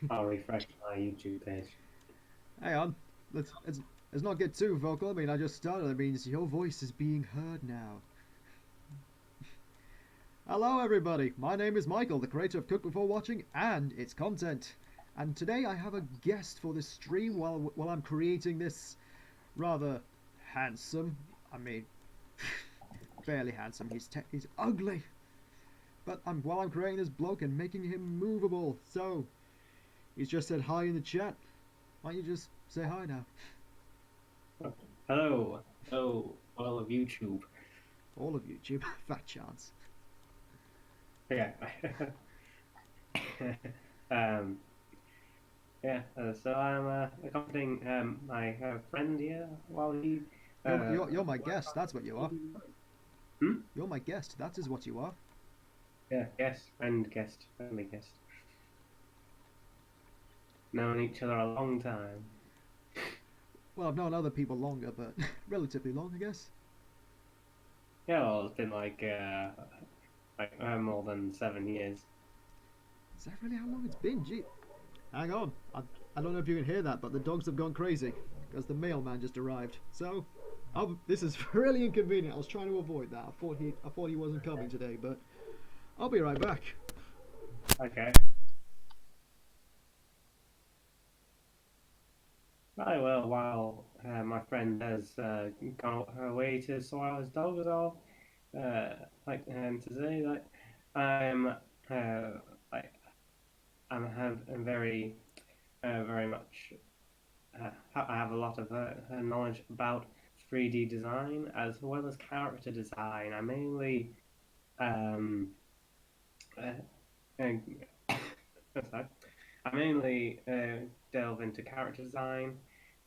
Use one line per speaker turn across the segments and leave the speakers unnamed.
I'll refresh my YouTube page.
Hang on. Let's not get too vocal. I mean, I just started. That means your voice is being heard now. Hello, everybody. My name is Michael, the creator of Cook Before Watching and its content. And today I have a guest for this stream while I'm creating this rather handsome. I mean, fairly handsome. He's ugly. But while I'm creating this bloke and making him movable. So he's just said hi in the chat. Why don't you just say hi now?
Hello, hello, all of YouTube.
All of YouTube, fat chance.
Yeah. um, yeah. So I'm accompanying my friend here while he
You're my
works
guest.
on
That's what you are.
the. Hmm?
You're my guest. That is what you are.
Yeah. Guest, friend, guest, friendly guest. Known each other a long time.
Well, I've known other people longer, but relatively long, I guess.
Yeah. Well, it's been like more than 7 years.
Is that really how long it's been? Gee, hang on. I don't know if you can hear that, but the dogs have gone crazy because the mailman just arrived. So, this is really inconvenient. I was trying to avoid that. I thought he wasn't coming today, but I'll be right back.
Okay. Right, well, while my friend has gone away to sort out his dog, I'll like to say that I'm like I'm very much I have a lot of knowledge about 3D design as well as character design. I mainly um, uh, sorry. I mainly delve into character design,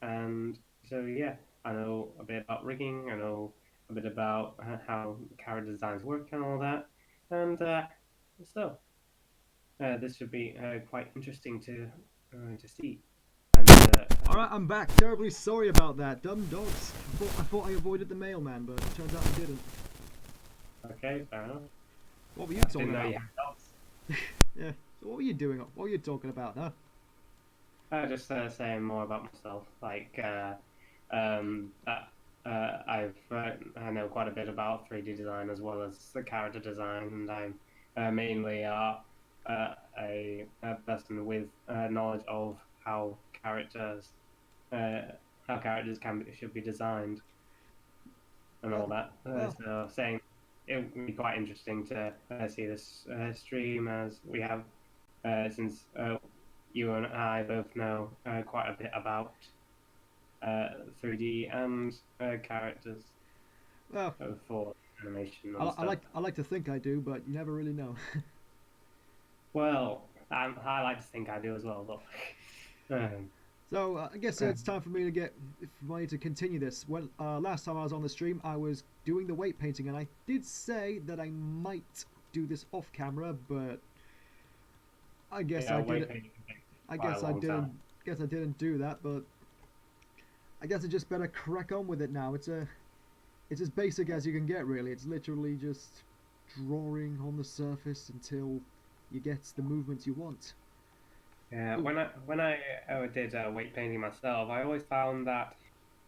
and so yeah, I know a bit about rigging. I know a bit about how character designs work and all that, and so this should be quite interesting to see. And
All right, I'm back. Terribly sorry about that. Dumb dogs. I thought I avoided the mailman, but it turns out I didn't.
okay, fair enough.
What were you
I
talking
didn't know you
about?
had dogs.
Yeah. So what were you doing? What were you talking about, huh?
Just saying more about myself, like that I know quite a bit about 3D design as well as the character design, and I'm mainly a person with knowledge of characters uh, how characters should be designed and all
Well,
that.
well.
So saying it would be quite interesting to see this stream as we have since you and I both know quite a bit about 3D and characters
Well,
for animation and stuff.
I like to think I do, but you never really know.
Well, I like to think I do as well, but
So I guess it's time for me to for me to continue this. Well, last time I was on the stream, I was doing the weight painting, and I did say that I might do this off camera, but I guess
yeah,
I
weight
didn't.
painting can take
I
quite a
guess I
long time.
didn't. Guess I didn't do that, but I guess I just better crack on with it now. It's as basic as you can get, really. It's literally just drawing on the surface until you get the movements you want.
Yeah,
Ooh,
when I did weight painting myself, I always found that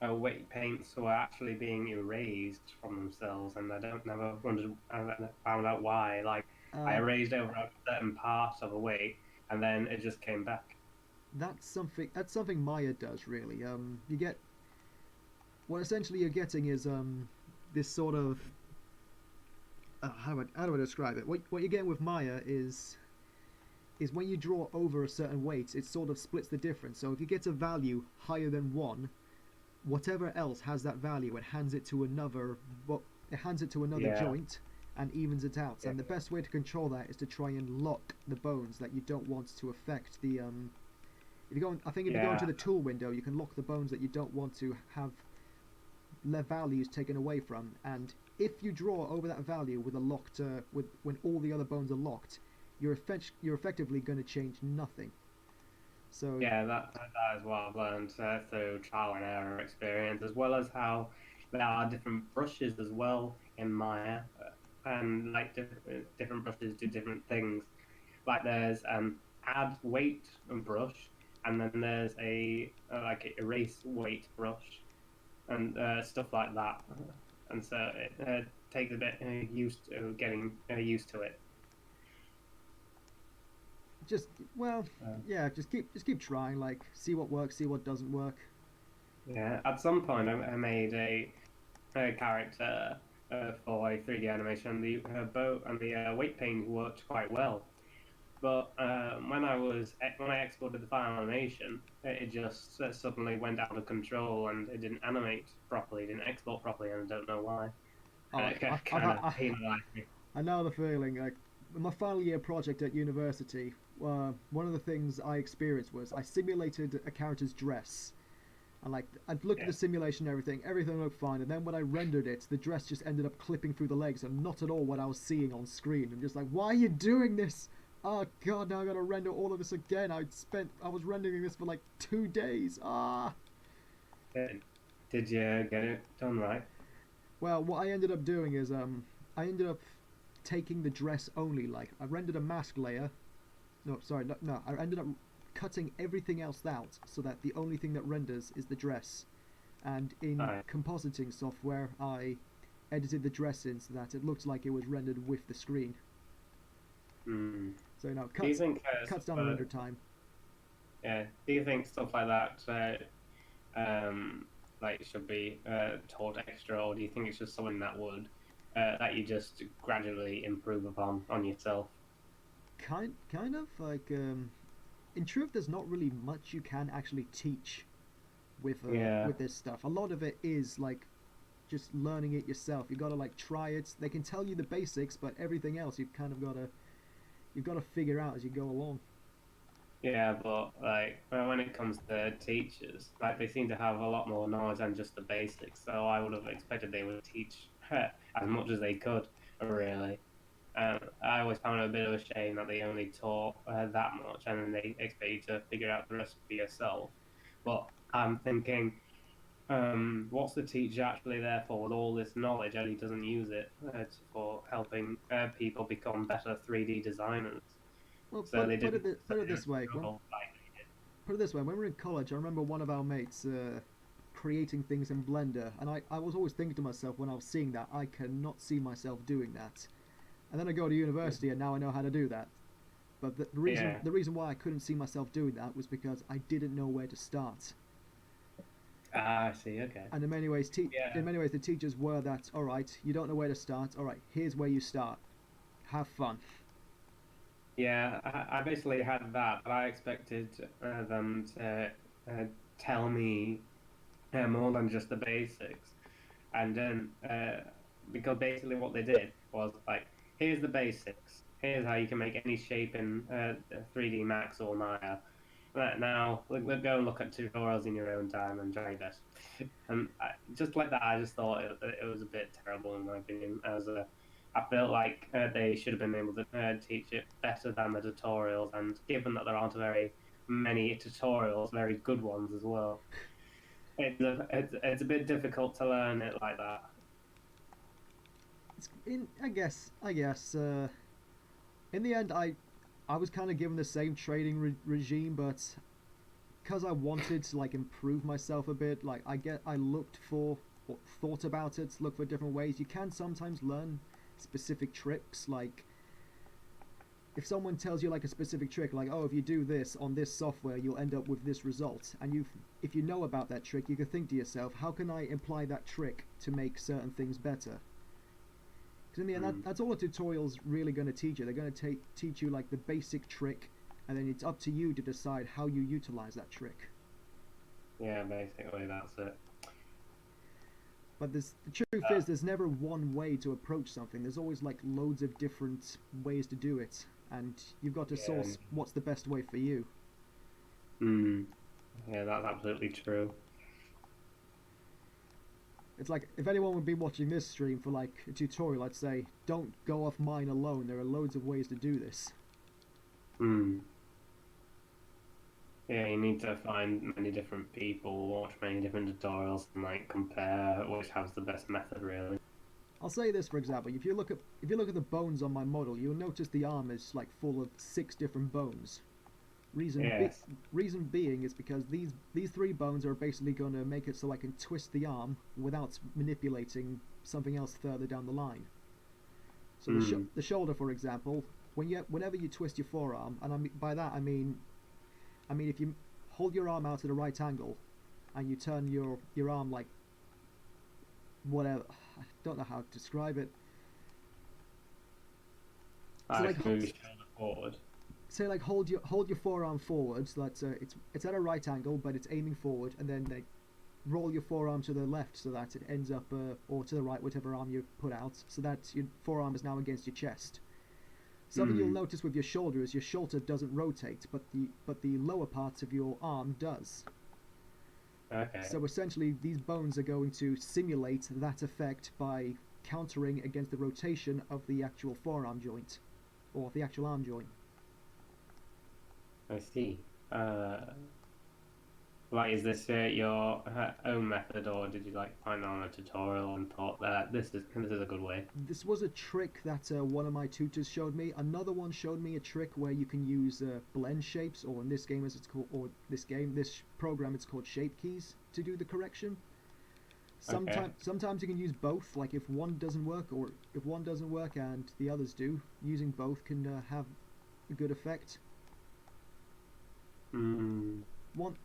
weight paints were actually being erased from themselves, and I don't never wondered I found out why. Like I
uh,
erased over a certain part of a weight, and then it just came back.
that's something Maya does, really. You get what essentially you're getting is this sort of how do I describe it? What you're getting with Maya is when you draw over a certain weight, it sort of splits the difference. So if you get a value higher than one, whatever else has that value, it hands it to another. Well, it hands it to another
Yeah,
joint and evens it out.
yeah,
And the best way to control that is to try and lock the bones that you don't want to affect the. If you go, I think if you go into
yeah,
the tool window, you can lock the bones that you don't want to have their values taken away from. And if you draw over that value with a locked, with when all the other bones are locked, you're effectively going to change nothing. So
yeah. That is what I've learned through trial and error experience, as well as how there are different brushes as well in Maya, and like different brushes do different things. Like there's add weight and brush, and then there's a like a erase weight brush and stuff like that. And so it takes a bit used to getting used to it.
Just well,
Uh,
yeah, just keep trying. Like, see what works, see what doesn't work.
yeah, at some point I made a character for a 3D animation. The boat and the weight paint worked quite well. But when I exported the final animation, it just suddenly went out of control and it didn't animate properly, it didn't export properly, and I don't know why.
Oh,
It
I've
kind of penalized me.
I know the feeling. Like, in my final year project at university, one of the things I experienced was I simulated a character's dress. And like, I'd looked at
Yeah,
the simulation and everything looked fine. And then when I rendered it, the dress just ended up clipping through the legs and not at all what I was seeing on screen. I'm just like, why are you doing this? Oh god, now I gotta render all of this again. I was rendering this for like 2 days. Ah.
yeah. Did you get it done right?
Well, what I ended up doing is I ended up taking the dress only. Like, I rendered a mask layer. No, sorry, no. I ended up cutting everything else out so that the only thing that renders is the dress. And in
Right.
compositing software, I edited the dress in so that it looked like it was rendered with the screen.
Hmm.
So
Do you think
cuts down the render time.
yeah? Do you think stuff like that like should be taught extra, or do you think it's just something that would that you just gradually improve upon on yourself?
Kind of like in truth, there's not really much you can actually teach
Yeah,
with this stuff. A lot of it is like just learning it yourself. You gotta like try it. They can tell you the basics, but everything else you've gotta figure out as you go along.
yeah, but like when it comes to teachers, like they seem to have a lot more knowledge than just the basics. So I would have expected they would teach as much as they could, really. I always found it a bit of a shame that they only taught that much, and then they expect you to figure out the rest for yourself. But I'm thinking, what's the teacher actually there for with all this knowledge, and he doesn't use it for helping people become better 3D designers?
Well,
So they didn't, so
put it
they don't
this way.
struggle like
Put it this way. When we were in college, I remember one of our mates creating things in Blender, and I was always thinking to myself when I was seeing that, I cannot see myself doing that. And then I go to
they did.
university, and now I know how to do that. But
Yeah.
the reason why I couldn't see myself doing that was because I didn't know where to start.
Ah, I see. Okay.
And
Yeah.
in many ways, the teachers were that. All right, you don't know where to start. All right, here's where you start. Have fun.
Yeah. I basically had that, but I expected them to tell me more than just the basics. And then because basically what they did was like, here's the basics. Here's how you can make any shape in 3D Max or Maya. Now, go and look at tutorials in your own time and try your best. And just like that, I just thought it was a bit terrible in my opinion. I felt like they should have been able to teach it better than the tutorials. And given that there aren't very many tutorials, very good ones as well, it's a bit difficult to learn it like that.
I guess. In the end, I was kind of given the same trading regime, but because I wanted to like improve myself a bit, like I looked for or thought about it, look for different ways. You can sometimes learn specific tricks, like if someone tells you like a specific trick, like oh if you do this on this software, you'll end up with this result, and if you know about that trick, you can think to yourself, how can I apply that trick to make certain things better? Because in the end,
Mm.
that's all a tutorial's really going to teach you. They're going to teach you like the basic trick, and then it's up to you to decide how you utilize that trick.
Yeah, basically that's it.
But the truth
Uh,
is, there's never one way to approach something. There's always like loads of different ways to do it, and you've got to
yeah,
source what's the best way for you.
mm, yeah, that's absolutely true.
It's like if anyone would be watching this stream for like a tutorial, I'd say don't go off mine alone. There are loads of ways to do this.
Mm. Yeah, you need to find many different people, watch many different tutorials, and like compare which has the best method, really.
I'll say this for example: if you look at the bones on my model, you'll notice the arm is like full of 6 different bones. Reason be-
Yes.
reason being is because these three bones are basically going to make it so I can twist the arm without manipulating something else further down the line. So
Hmm.
the shoulder, for example, whenever you twist your forearm, and by that I mean if you hold your arm out at a right angle and you turn your arm like whatever, I don't know how to describe it. So like
Like move your shoulder forward.
say like hold your forearm forward so that it's at a right angle but it's aiming forward, and then like roll your forearm to the left so that it ends up or to the right, whichever arm you put out, so that your forearm is now against your chest. Something you'll
Hmm.
notice with your shoulder is your shoulder doesn't rotate, but the lower parts of your arm does.
Okay.
So essentially, these bones are going to simulate that effect by countering against the rotation of the actual forearm joint or the actual arm joint.
I see. Like, is this your own method, or did you like find it on a tutorial and thought that this is a good way?
This was a trick that one of my tutors showed me. Another one showed me a trick where you can use blend shapes, or in this game as it's called, or this program it's called shape keys to do the correction.
Okay.
Sometimes you can use both. Like if one doesn't work, or if one doesn't work and the others do, using both can have a good effect.
Hmm.
One,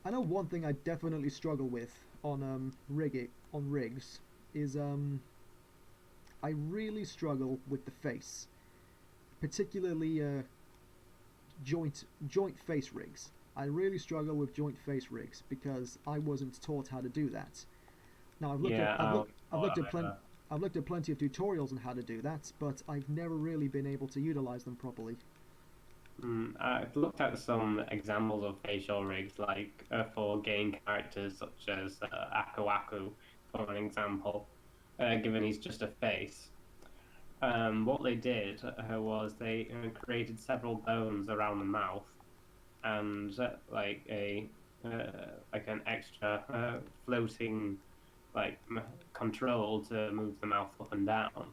I know one thing I definitely struggle with on rigs is I really struggle with the face, particularly joint face rigs. I really struggle with joint face rigs because I wasn't taught how to do that. Now
Yeah.
I've
Thought
looked
of
at
it,
I've looked at plenty of tutorials on how to do that, but I've never really been able to utilize them properly.
I've looked at some examples of facial rigs, like for game characters such as Aku Aku, for an example, given he's just a face. What they did was they created several bones around the mouth and like an extra floating like control to move the mouth up and down.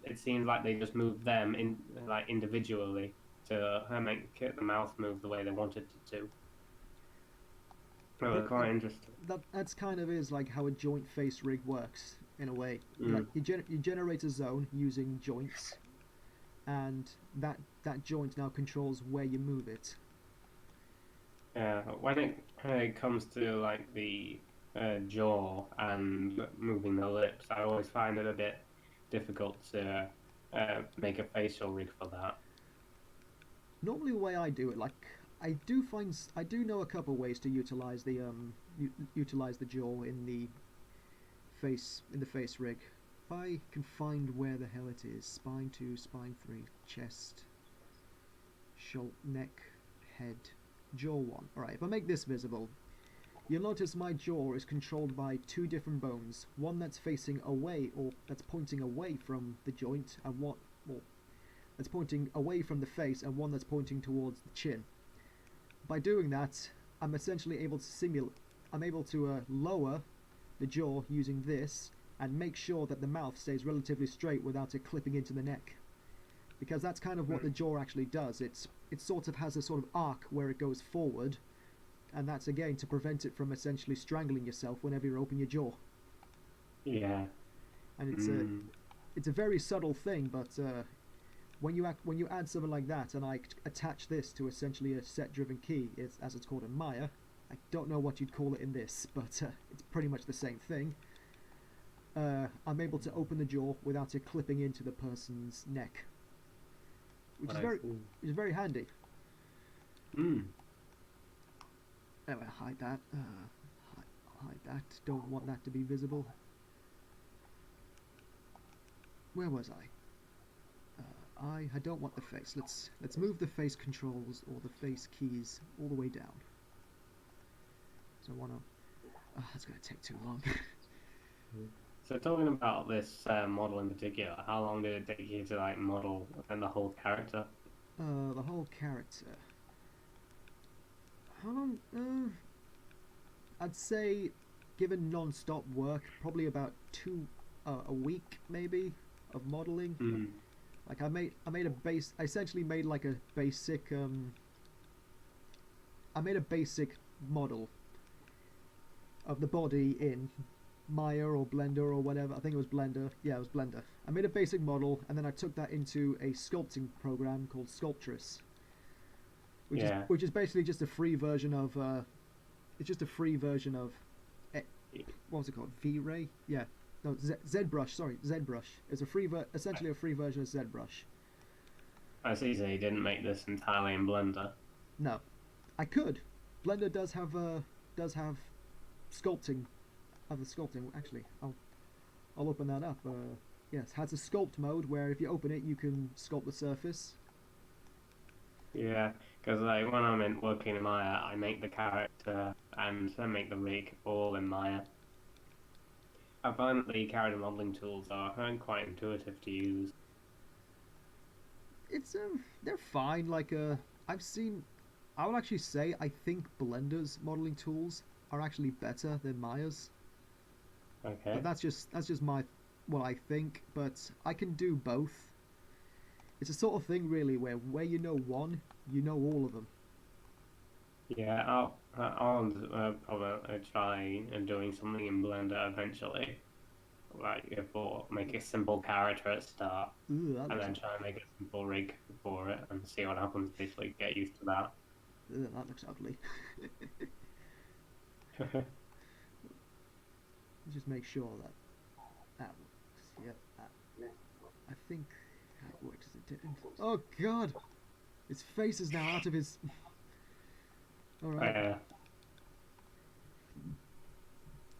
It seems like they just moved them in like individually to make the mouth move the way they wanted it to. It was
That
quite interesting.
that's kind of is like how a joint face rig works in a way. Like
Mm.
you generate a zone using joints, and that joint now controls where you move it.
Yeah, when it comes to like the jaw and moving the lips, I always find it a bit difficult to make a facial rig for that.
Normally, the way I do it, like I do know a couple ways to utilize utilize the jaw in the face rig. If I can find where the hell it is, spine 2, spine 3, chest, shoulder, neck, head, jaw 1. Alright, if I make this visible, you'll notice my jaw is controlled by two different bones. One that's facing away, or that's pointing away from the joint, and one well, that's pointing away from the face, and one that's pointing towards the chin. By doing that, I'm essentially able to simulate. I'm able to lower the jaw using this and make sure that the mouth stays relatively straight without it clipping into the neck. Because that's kind of what the jaw actually does. It sort of has a sort of arc where it goes forward, and that's again to prevent it from essentially strangling yourself whenever you open your jaw.
Yeah.
And
Mm.
it's a very subtle thing, but when you add something like that, and I attach this to essentially a set-driven key, as it's called in Maya. I don't know what you'd call it in this, but it's pretty much the same thing. I'm able to open the jaw without it clipping into the person's neck,
I see.
which is very handy.
Mm.
Anyway, hide that. Hide that. Don't want that to be visible. Where was I? I don't want the face. Let's move the face controls or the face keys all the way down. So I wanna. Oh, that's gonna take too long.
So talking about this model in particular, how long did it take you to like model and the whole character?
The whole character. How long? I'd say, given non-stop work, probably about a week maybe of modeling.
Mm.
Like I made a base. I essentially made like a basic. I made a basic model of the body in Maya or Blender or whatever. I think it was Blender. Yeah, it was Blender. I made a basic model and then I took that into a sculpting program called Sculptress,
Yeah.
which is basically just a free version of. It's just a free version of. What was it called? V-Ray? Yeah. No, ZBrush. Sorry, ZBrush. It's a essentially a free version of ZBrush.
I see. So you didn't make this entirely in Blender.
No, I could. Blender does have sculpting. Other sculpting. Actually, I'll open that up. Yes, has a sculpt mode where if you open it, you can sculpt the surface.
Yeah, because like when I'm working in Maya, I make the character and I make the rig all in Maya. I find that the character modeling tools are quite intuitive to use.
It's they're fine. Like I've seen. I would actually say I think Blender's modeling tools are actually better than Maya's.
Okay.
But that's just my what I think. But I can do both. It's a sort of thing really where you know one, you know all of them.
Yeah, I'll probably try doing something in Blender eventually. Like for make a simple character at start,
Ooh,
and then try and make a simple rig for it and see what happens. Basically, get used to that.
that looks ugly. Let's just make sure that that works. Yep. I think that works. It didn't. Oh God! His face is now out of his. All right.
Uh,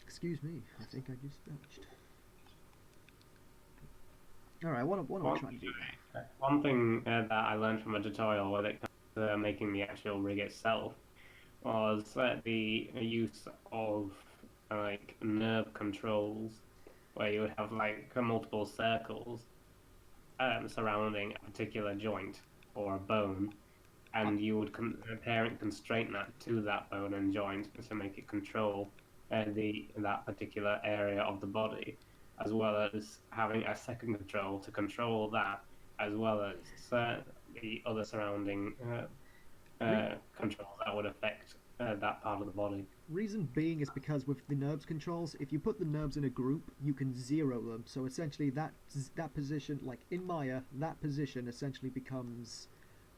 Excuse me. I think I just dodged. All right. What am I
one,
trying to do now?
one thing that I learned from a tutorial when it comes to making the actual rig itself was the use of like nerve controls, where you would have like multiple circles surrounding a particular joint or a bone, and you would parent constrain that to that bone and joint to make it control the that particular area of the body, as well as having a second control to control that, as well as the other surrounding controls that would affect that part of the body.
Reason being is because with the NURBS controls, if you put the NURBS in a group, you can zero them. So essentially, that position, like in Maya, that position essentially becomes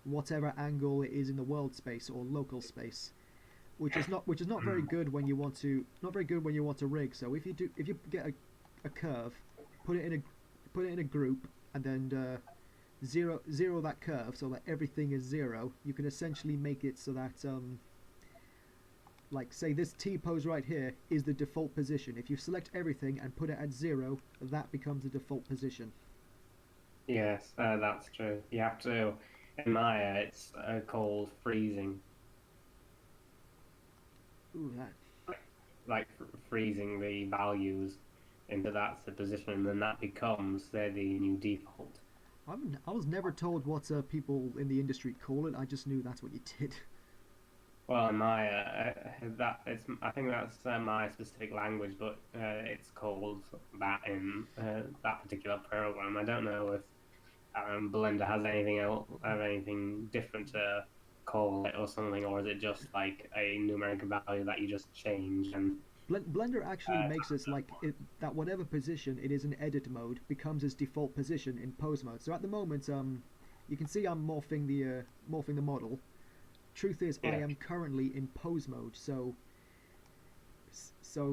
whatever angle it is in the world space or local space, which is not very good when you want to rig. So if you get a curve, put it in a group, and then zero that curve so that everything is zero, you can essentially make it so that like say this T pose right here is the default position. If you select everything and put it at 0, that becomes the default position.
Yes, that's true. You have to, in Maya, it's called freezing.
Ooh, that.
Like freezing the values into that position, and then that becomes the new default.
I was never told what people in the industry call it. I just knew that's what you did.
Well, in Maya, I think that's my specific language, but it's called that in that particular program. I don't know if Blender has anything different to call it or something, or is it just like a numeric value that you just change and
Blender actually makes it like that whatever position it is in edit mode becomes its default position in pose mode. So at the moment, you can see I'm morphing the model. Truth is, I am currently in pose mode, so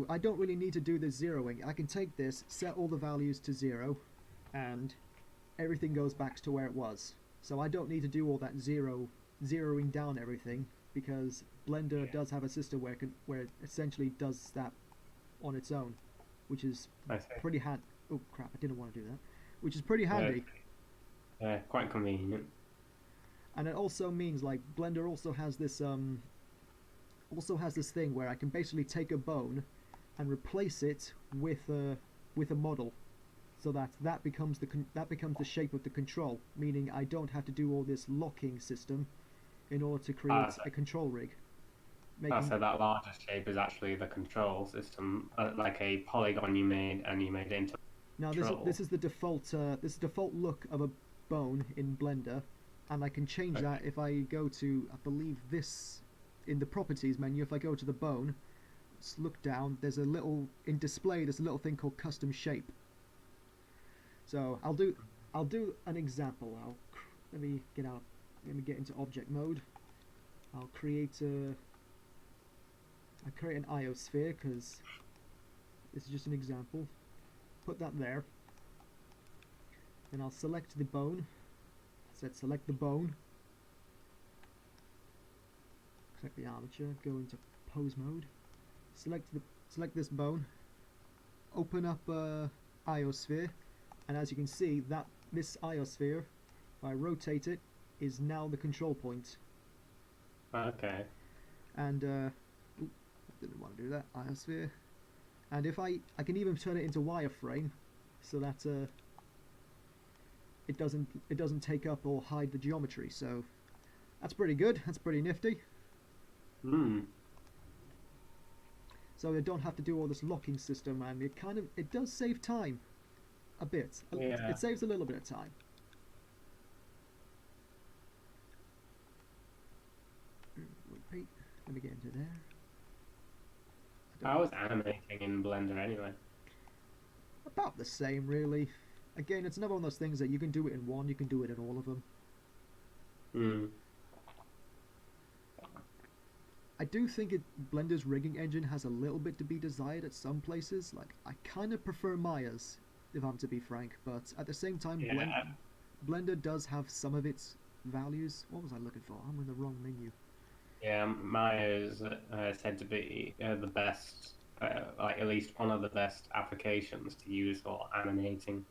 I don't really need to do the zeroing. I can take this, set all the values to 0, and everything goes back to where it was. So I don't need to do all that zeroing down everything, because Blender does have a system where it essentially does that on its own, which is pretty handy. Oh crap! I didn't want to do that. Which is pretty handy.
Yeah, quite convenient.
And it also means like Blender also has this thing where I can basically take a bone and replace it with a model, so that becomes the shape of the control. Meaning I don't have to do all this locking system in order to create a control rig.
So that larger shape is actually the control system, like a polygon you made, and you made it into
now
control.
this is the default look of a bone in Blender, and I can change
Okay.
that if I go to, I believe this, in the properties menu. If I go to the bone, let's look down. There's a little in display. There's a little thing called custom shape. So I'll do an example. Let me get out. Let me get into object mode. I'll create a I create an iosphere because this is just an example. Put that there. Then I'll select the bone. I said select the bone. Select the armature. Go into pose mode. Select this bone. Open up iosphere, and as you can see, that this iosphere, if I rotate it, is now the control point.
Okay.
And I didn't want to do that. Iosphere. And if I can even turn it into wireframe, so that it doesn't take up or hide the geometry. So that's pretty good. That's pretty nifty.
Hmm.
So they don't have to do all this locking system, and it does save time a bit.
Yeah.
It saves a little bit of time. Wait, let me get into there.
I was animating in Blender anyway.
About the same, really. Again, it's another one of those things that you can do it in one, you can do it in all of them.
Hmm.
I do think Blender's rigging engine has a little bit to be desired at some places. Like, I kind of prefer Maya's, if I'm to be frank, but at the same time,
Yeah.
Blender does have some of its values. What was I looking for? I'm in the wrong menu.
Yeah. Maya is said to be the best, like at least one of the best applications to use for animating.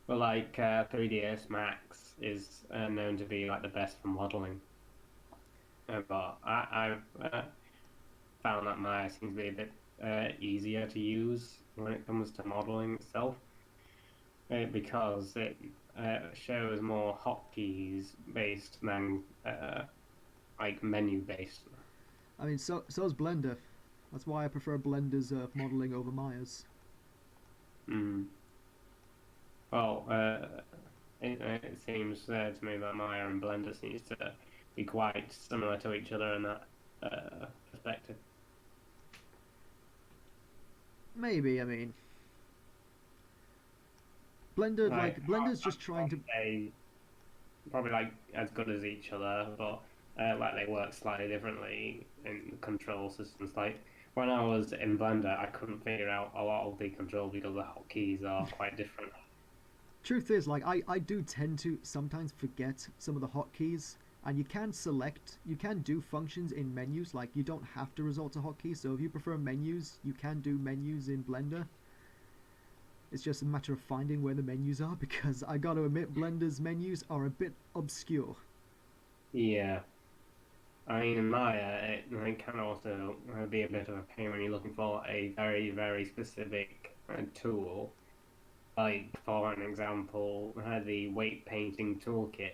But like 3ds Max is known to be like the best for modeling. But I've found that Maya seems to be a bit easier to use when it comes to modeling itself, because it shows more hotkeys based than like menu based.
I mean, so is Blender. That's why I prefer Blender's modeling over Maya's.
Mm. Well, it seems to me that Maya and Blender seems to be quite similar to each other in that perspective.
Maybe, I mean,
Like,
Blender's
I
just trying
can't
to.
say probably like as good as each other, but like they work slightly differently in control systems. Like when I was in Blender, I couldn't figure out a lot of the control because the hotkeys are quite different.
Truth is, like, I do tend to sometimes forget some of the hotkeys, and you can do functions in menus, like, you don't have to resort to hotkeys, so if you prefer menus, you can do menus in Blender. It's just a matter of finding where the menus are, because I gotta admit, Blender's menus are a bit obscure.
Yeah, I mean in Maya, it can also be a bit of a pain when you're looking for a very very specific tool. Like for an example, the weight painting toolkit.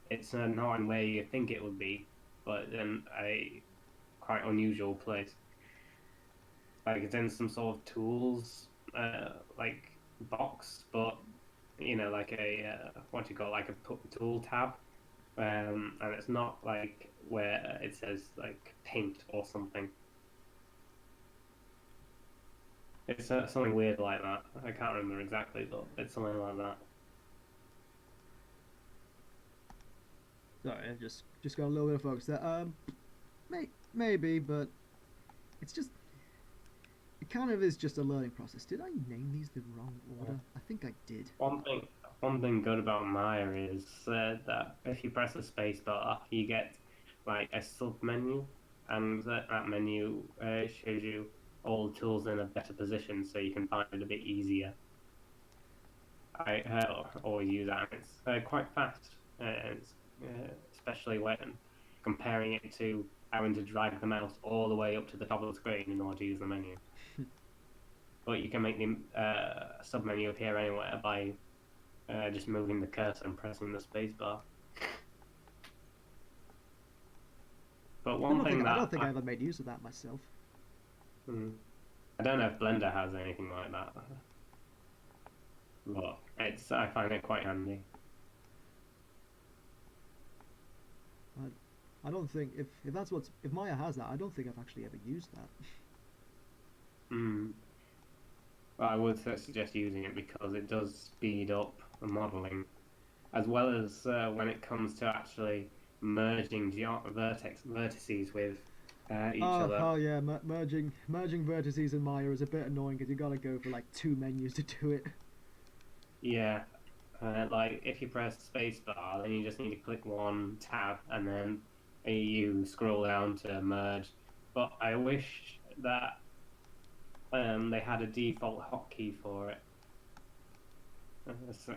It's not in where you think it would be, but in a quite unusual place. Like it's in some sort of tools, like box, but like a what do you call it, like a tool tab, and it's not like where it says like paint or something. It's something weird like that. I can't remember exactly, but it's something like that.
Sorry, I just got a little bit of focus there. Maybe, but it's just it kind of is just a learning process. Did I name these the wrong order? I think I did.
One thing, one thing good about Maya is that if you press the space bar, you get like a sub menu, and that menu shows you all the tools in a better position, so you can find it a bit easier. I always use that, and it's quite fast, especially when comparing it to having to drag the mouse all the way up to the top of the screen in order to use the menu. But you can make the sub menu appear anywhere by just moving the cursor and pressing the spacebar. But one thing
I
that
don't think I ever made use of that myself.
hmm, I don't know if Blender has anything like that, but I find it quite handy.
I don't think if that's what's if Maya has that, I don't think I've actually ever used that.
Mm. But I would suggest using it because it does speed up the modeling, as well as when it comes to actually merging vertices with each other.
Oh yeah, merging vertices in Maya is a bit annoying because you got to go for like two menus to do it.
Yeah, like if you press spacebar, then you just need to click one tab and then you scroll down to merge. But I wish that they had a default hotkey for it, so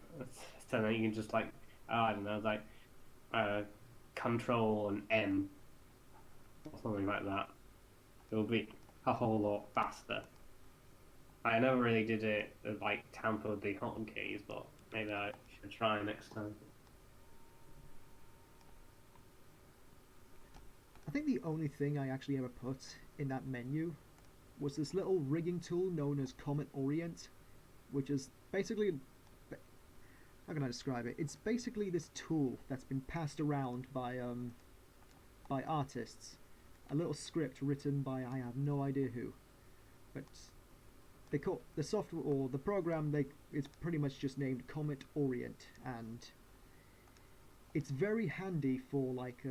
that you can just like I don't know, like uh, Control and M or something like that. It will be a whole lot faster. I never really did it like tamper with the hotkeys, but maybe I should try next time.
I think the only thing I actually ever put in that menu was this little rigging tool known as Comet Orient, which is basically, how can I describe it? It's basically this tool that's been passed around by artists, a little script written by I have no idea who, but they call the software or the program they it's pretty much just named Comet Orient, and it's very handy for like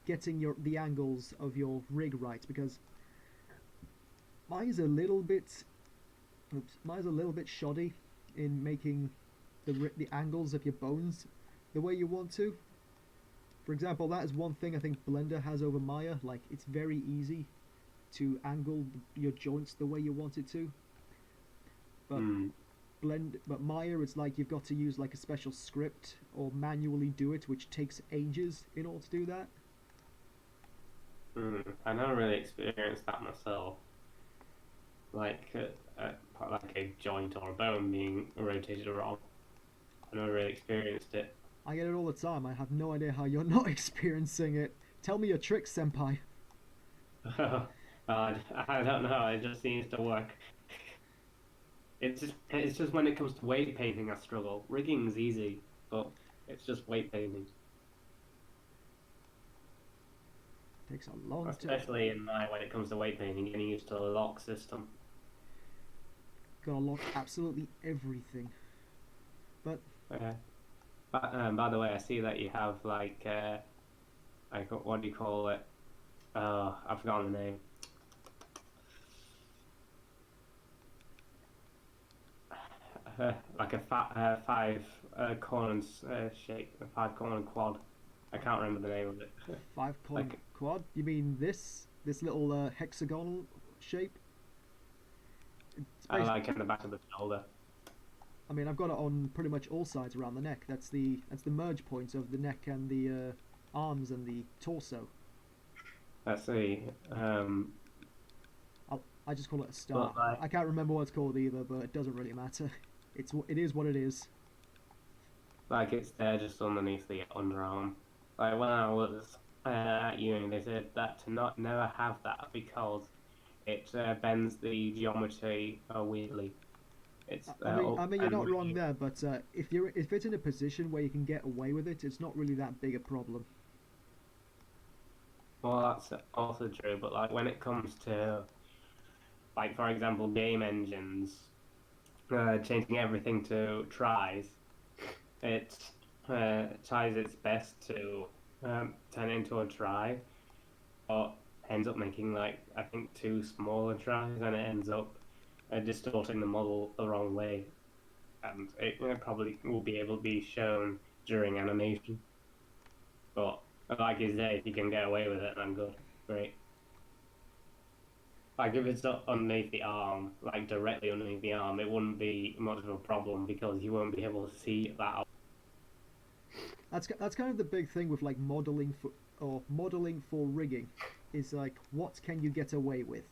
getting the angles of your rig right because mine's a little bit mine's a little bit shoddy in making the angles of your bones the way you want to. For example, that is one thing I think Blender has over Maya. Like, it's very easy to angle your joints the way you want it to. But
Mm.
but Maya, it's like you've got to use like a special script or manually do it, which takes ages in order to do that.
I never really experienced that myself. Like like a joint or a bone being rotated wrong. I never really experienced it.
I get it all the time. I have no idea how you're not experiencing it. Tell me your tricks, senpai.
I don't know. It just seems to work. It's just when it comes to weight painting, I struggle. Rigging's easy, but it's just weight painting,
Takes a long time.
especially in my when it comes to weight painting, getting used to the lock system.
Gotta lock absolutely everything. But
Okay. But by the way, I see that you have like what do you call it? I've forgotten the name. Like a five corners shape, a five corner quad. I can't remember the name of it.
five column
Like
quad? You mean this little hexagonal shape? It's
I
basically,
like in the back of the shoulder.
I mean, I've got it on pretty much all sides around the neck. That's the merge point of the neck and the arms and the torso.
Let's see.
I just call it a star.
But like
I can't remember what it's called either, but it doesn't really matter. It is what it is.
like it's there just underneath the underarm. Like when I was at uni, they said that to not never have that because it bends the geometry weirdly. It's
I mean, you're
and
not wrong
really
there, but if it's in a position where you can get away with it, it's not really that big a problem.
well, that's also true. But like when it comes to like for example game engines, changing everything to tries, it tries its best to turn it into a try, but ends up making like I think two smaller tries, and it ends up distorting the model the wrong way, and it probably will be able to be shown during animation. But like you say, if you can get away with it, then good, great. Like if it's not underneath the arm, like directly underneath the arm, it wouldn't be much of a problem because you won't be able to see that.
That's kind of the big thing with like modeling for rigging, is like what can you get away with?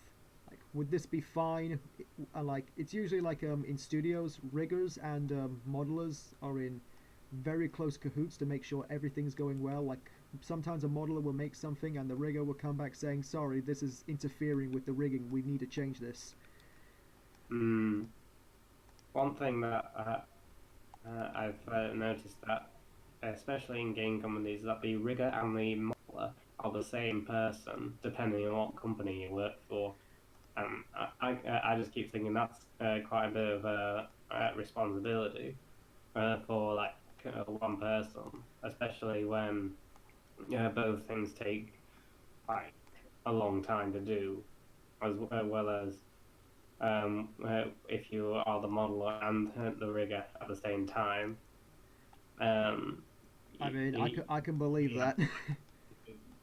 Like, would this be fine? Like, it's usually like in studios, riggers and modelers are in very close cahoots to make sure everything's going well. Like, sometimes a modeler will make something and the rigger will come back saying, "Sorry, this is interfering with the rigging. We need to change this."
Mm, one thing that I've noticed that especially in game companies, that the rigger and the modeler are the same person, depending on what company you work for. And I just keep thinking that's quite a bit of responsibility for like one person, especially when both things take like a long time to do, as well as if you are the modeler and the rigger at the same time. Um,
I
you,
mean,
you,
I can believe
you
that.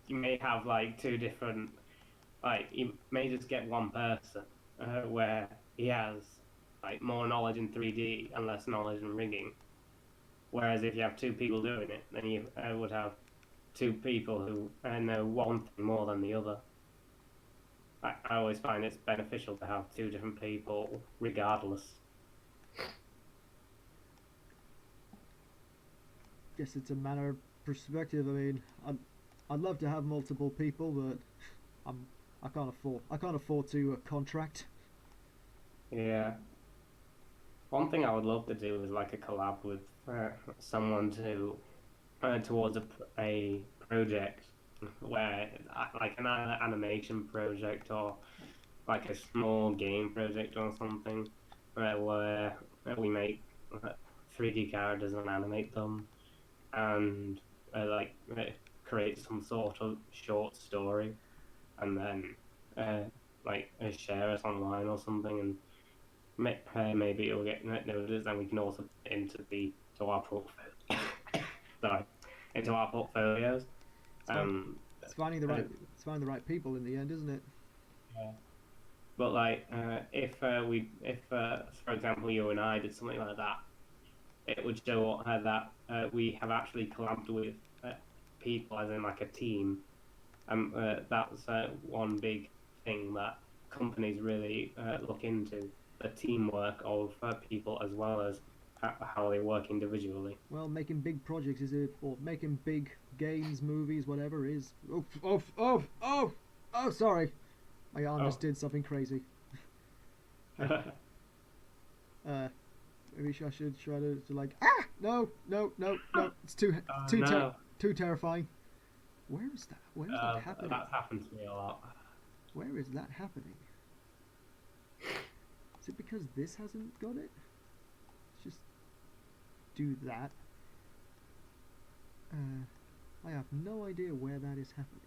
you may have like two different, like you may just get one person where he has like more knowledge in 3D and less knowledge in rigging. Whereas if you have two people doing it, then you would have two people who know one thing more than the other. I always find it's beneficial to have two different people, regardless.
Guess it's a matter of perspective. I mean, I'd love to have multiple people, but I'm I can't afford to contract.
Yeah. One thing I would love to do is like a collab with someone towards a project where like an animation project or like a small game project or something where we make 3D characters and animate them and like create some sort of short story and then uh, like share us online or something and maybe it'll get noticed and we can also put it into the to our portfolio sorry into our portfolios
It's fine.
um
It's finding
uh,
it's finding the right people in the end, isn't it?
yeah. But like if for example you and I did something like that, it would show that we have actually collabed with people as in like a team. That's one big thing that companies really look into, the teamwork of people as well as how they work individually.
Well, making big projects or making big games, movies, whatever is. Oh! Sorry, my arm
Oh,
just did something crazy. I, uh, maybe I should try to like. Ah! No! No! No! No! It's too
no,
too terrifying. Where is that? Where is that happening?
that's happened to me a lot.
Where is that happening? Is it because this hasn't got it? Let's just do that. I have no idea where that is happening.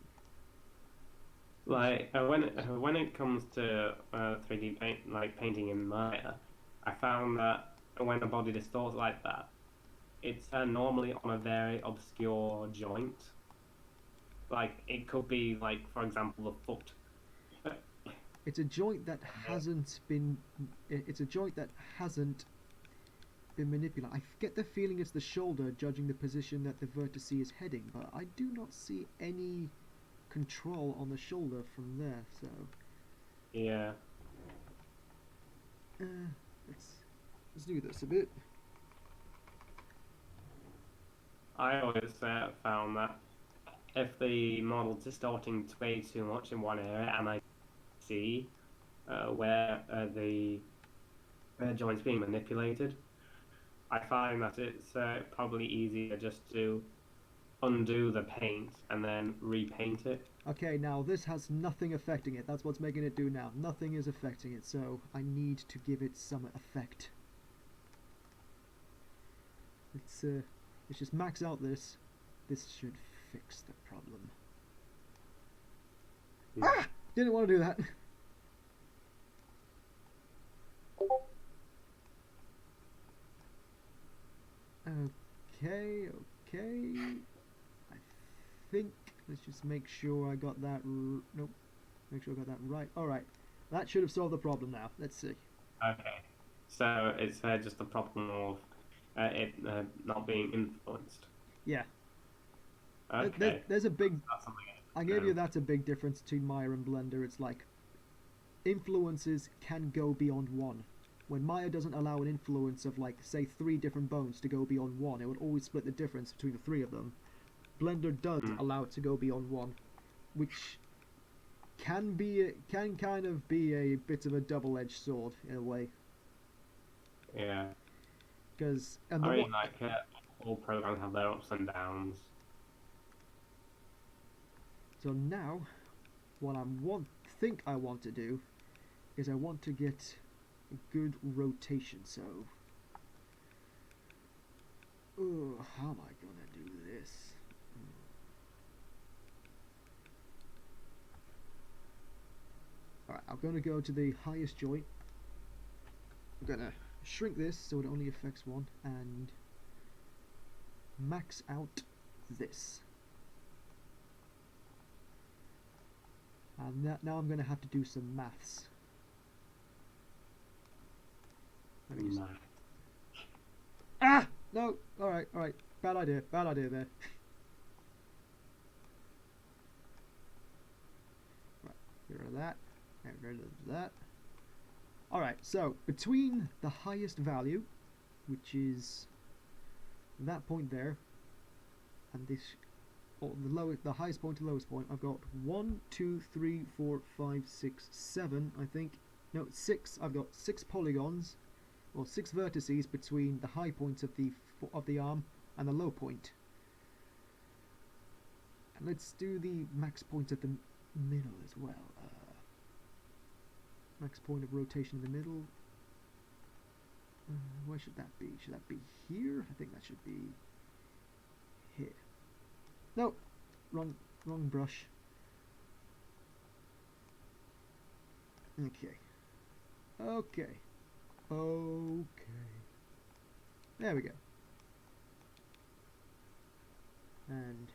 Like when it comes to 3D paint, like painting in Maya, I found that when a body distorts like that, it's normally on a very obscure joint. Like it could be like, for example, the foot.
It's a joint that hasn't been. It's a joint that hasn't been manipulated. I get the feeling it's the shoulder, judging the position that the vertex is heading, but I do not see any control on the shoulder from there. So,
Yeah,
uh, let's let's do this a bit.
I always found that if the model's distorting way too much in one area, and I see where the joint's being manipulated, I find that it's probably easier just to undo the paint and then repaint it.
Okay, now this has nothing affecting it. That's what's making it do now. Nothing is affecting it, so I need to give it some effect. Let's just max out this. This should fix the problem.
Hmm.
Ah! Didn't want to do that. Okay, okay. I think let's just make sure I got that. Nope. Make sure I got that right. All right. That should have solved the problem now. Let's see.
Okay, so it's just the problem of it not being influenced.
Yeah.
Okay,
There's a big.
that's something
I
I
gave
know.
you that's a big difference between Maya and Blender. It's like influences can go beyond one. When Maya doesn't allow an influence of like say 3 different bones to go beyond one, it would always split the difference between the 3 of them. Blender does
Hmm.
allow it to go beyond one, which can kind of be a bit of a double-edged sword in a way.
Yeah,
Because and the
I
one
mean like all programs have their ups and downs.
So now, what think I want to do is I want to get a good rotation. So, how am I gonna do this? Alright, I'm gonna go to the highest joint. I'm gonna shrink this so it only affects one and max out this. And now I'm gonna have to do some maths. Let me just...
Nah.
Ah! No! Alright. Bad idea there. Right, get rid of that. Get rid of that. Alright, so between the highest value, which is that point there, and this, or the highest point to lowest point, I've got 1, 2, 3, 4, 5, 6, 7, I think. No, 6. I've got 6 polygons, or 6 vertices between the high point of the arm and the low point. And let's do the max point at the middle as well. Max point of rotation in the middle. Where should that be? Should that be here? I think that should be here. No, wrong brush. Okay. There we go. And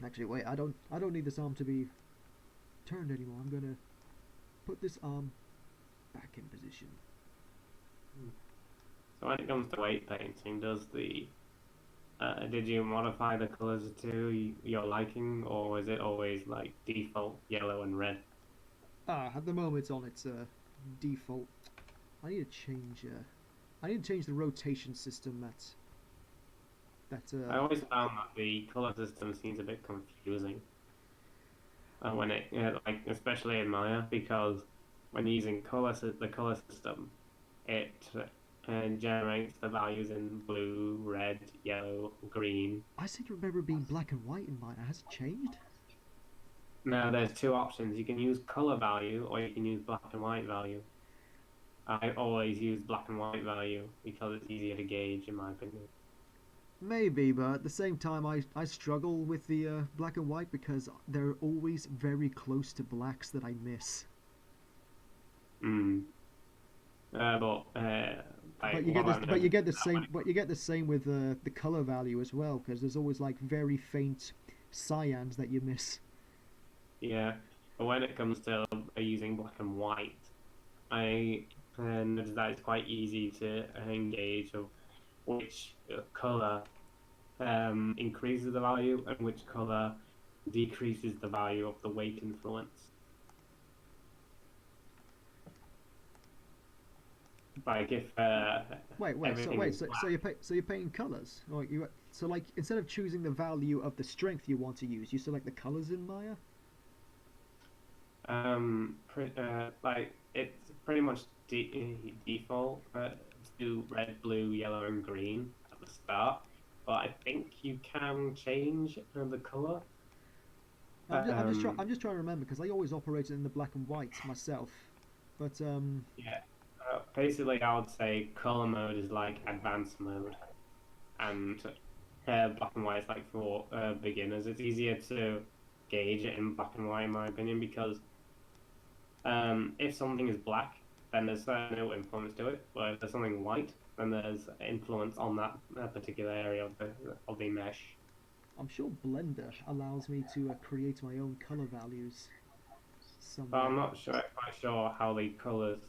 actually, wait. I don't need this arm to be turned anymore. I'm gonna put this arm back in position.
So when it comes to weight painting, did you modify the colors to your liking, or is it always like default yellow and red?
At the moment it's on its default. I need to change the rotation system.
I always found that the color system seems a bit confusing. When like especially in Maya, because when using the color system, it generates the values in blue, red, yellow, green.
I seem to remember it being black and white in mine. Has it changed?
Now there's two options. You can use color value or you can use black and white value. I always use black and white value because it's easier to gauge, in my opinion.
Maybe, but at the same time, I struggle with the black and white because they're always very close to blacks that I miss.
Like,
But you get the same with the color value as well, because there's always like very faint cyans that you miss.
Yeah, but when it comes to using black and white, I noticed that it's quite easy to engage of which color increases the value and which color decreases the value of the weight influence. Like if
So you're painting colors, or like instead of choosing the value of the strength you want to use, you select the colors in Maya.
like it's pretty much default to red, blue, yellow, and green at the start, but I think you can change the color.
I'm just trying to remember because I always operated in the black and white myself, but
Yeah. Basically, I would say color mode is like advanced mode, and black and white is like for beginners. It's easier to gauge it in black and white, in my opinion, because if something is black, then there's no influence to it. But if there's something white, then there's influence on that particular area of the mesh.
I'm sure Blender allows me to create my own color values
But
somewhere.
I'm not quite sure how the colors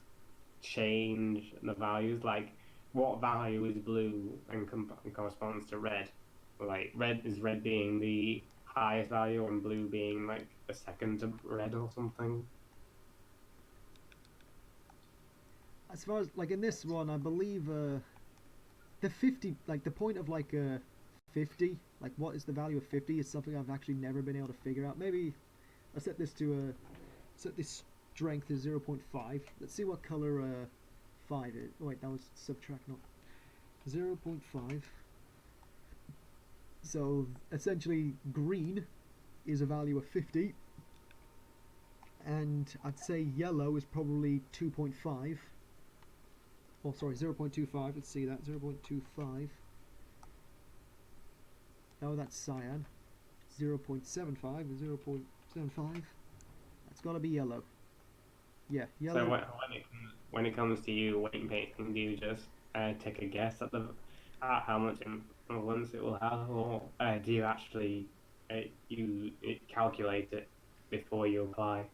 change the values. Like, what value is blue and corresponds to red? Like, red being the highest value and blue being like the second to red or something.
As far as like in this one, I believe the 50, like the point of like 50, like what is the value of 50 is something I've actually never been able to figure out. Maybe I'll set this to set this strength to 0.5. Let's see what color 5 is. Oh, wait, that was subtract, not. 0.5. So essentially, green is a value of 50, and I'd say yellow is probably 2.5. Oh, sorry, 0.25. Let's see that 0.25. Oh, that's cyan. 0.75 or 0.75. That's got to be yellow. Yeah,
So
yellow.
when it comes to you weight painting, do you just take a guess at the how much influence it will have, or do you actually calculate it before you apply?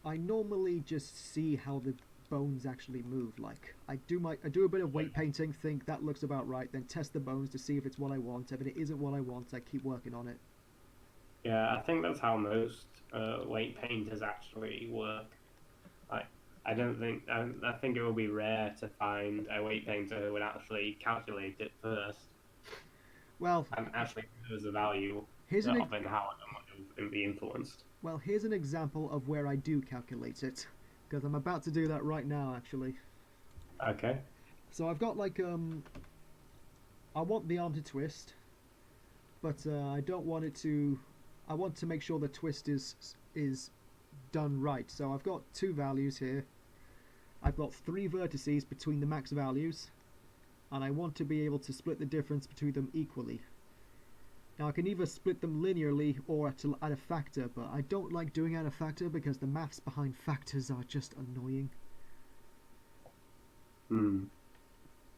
I normally just see how the bones actually move. Like I do a bit of weight painting, think that looks about right, then test the bones to see if it's what I want. If it isn't what I want, I keep working on it.
Yeah, I think that's how most weight painters actually work. Like, I think it will be rare to find a weight painter who would actually calculate it first
Well,
and actually knows the value
here's an
of it and how it will be influenced.
here's an example of where I do calculate it, because I'm about to do that right now actually.
Okay.
So I've got like I want the arm to twist, but I don't want it to. I want to make sure the twist is done right. So I've got two values here. I've got three vertices between the max values, and I want to be able to split the difference between them equally. Now I can either split them linearly or at a factor, but I don't like doing at a factor because the maths behind factors are just annoying.
Hmm.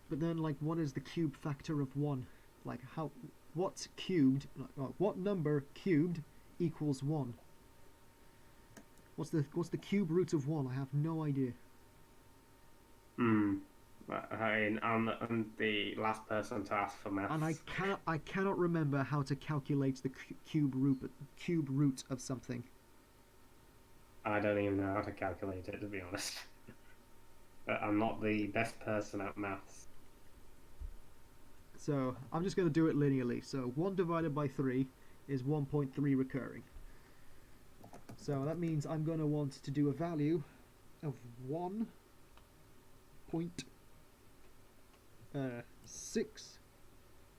But then, like, what is the cube factor of 1? Like, what cubed, what number cubed equals 1? What's the cube root of 1? I have no idea.
Hmm. I'm the last person to ask for
And
maths.
I cannot remember how to calculate the cube root of something.
I don't even know how to calculate it, to be honest. But I'm not the best person at maths.
So I'm just going to do it linearly. So 1 divided by 3 is 1.3 recurring. So that means I'm going to want to do a value of 1.6.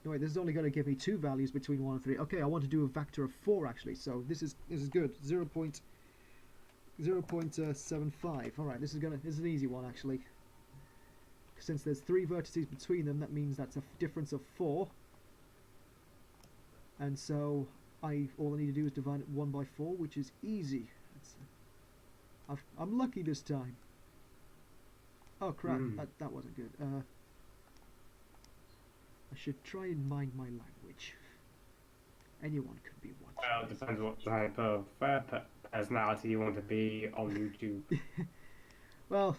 No, wait, this is only going to give me two values between 1 and 3. Okay, I want to do a factor of 4 actually. So this is good. 0.75. All right, this is an easy one actually. Since there's three vertices between them, that means that's a difference of 4. And so all I need to do is divide it 1 by 4, which is easy. I'm lucky this time. Oh crap,
Hmm.
that wasn't good. I should try and mind my language. Anyone could be
Well, it
watching
depends what type of personality you want to be on YouTube.
this. Well,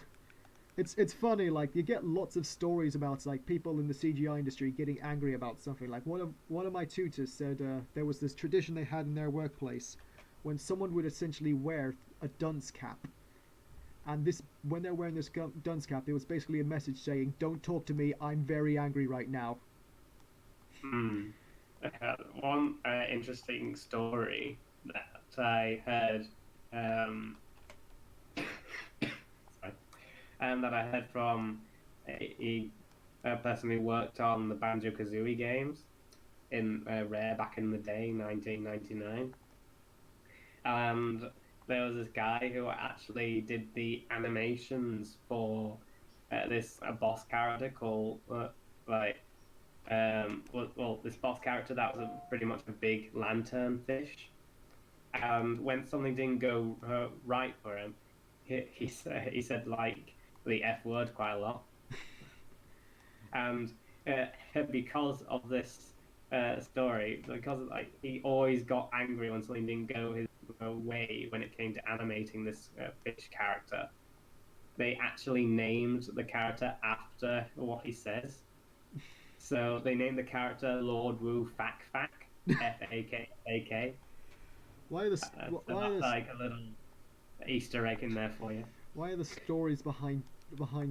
it's funny. Like you get lots of stories about like people in the CGI industry getting angry about something. Like one of my tutors said there was this tradition they had in their workplace when someone would essentially wear a dunce cap, and this when they're wearing this dunce cap, it was basically a message saying, "Don't talk to me. I'm very angry right now."
Hmm. One interesting story that I heard, um, sorry, that I heard from a person who worked on the Banjo Kazooie games in Rare back in the day, 1999. And there was this guy who actually did the animations for this boss character called like this boss character that was pretty much a big lantern fish. And when something didn't go right for him, he said like the F word quite a lot, and uh, because of this story, because like he always got angry when something didn't go his way when it came to animating this fish character. They actually named the character after what he says. So they named the character Lord Wu Fak Fak, Fak.
Why are the
So that's like a little Easter egg in there for you.
why are the stories behind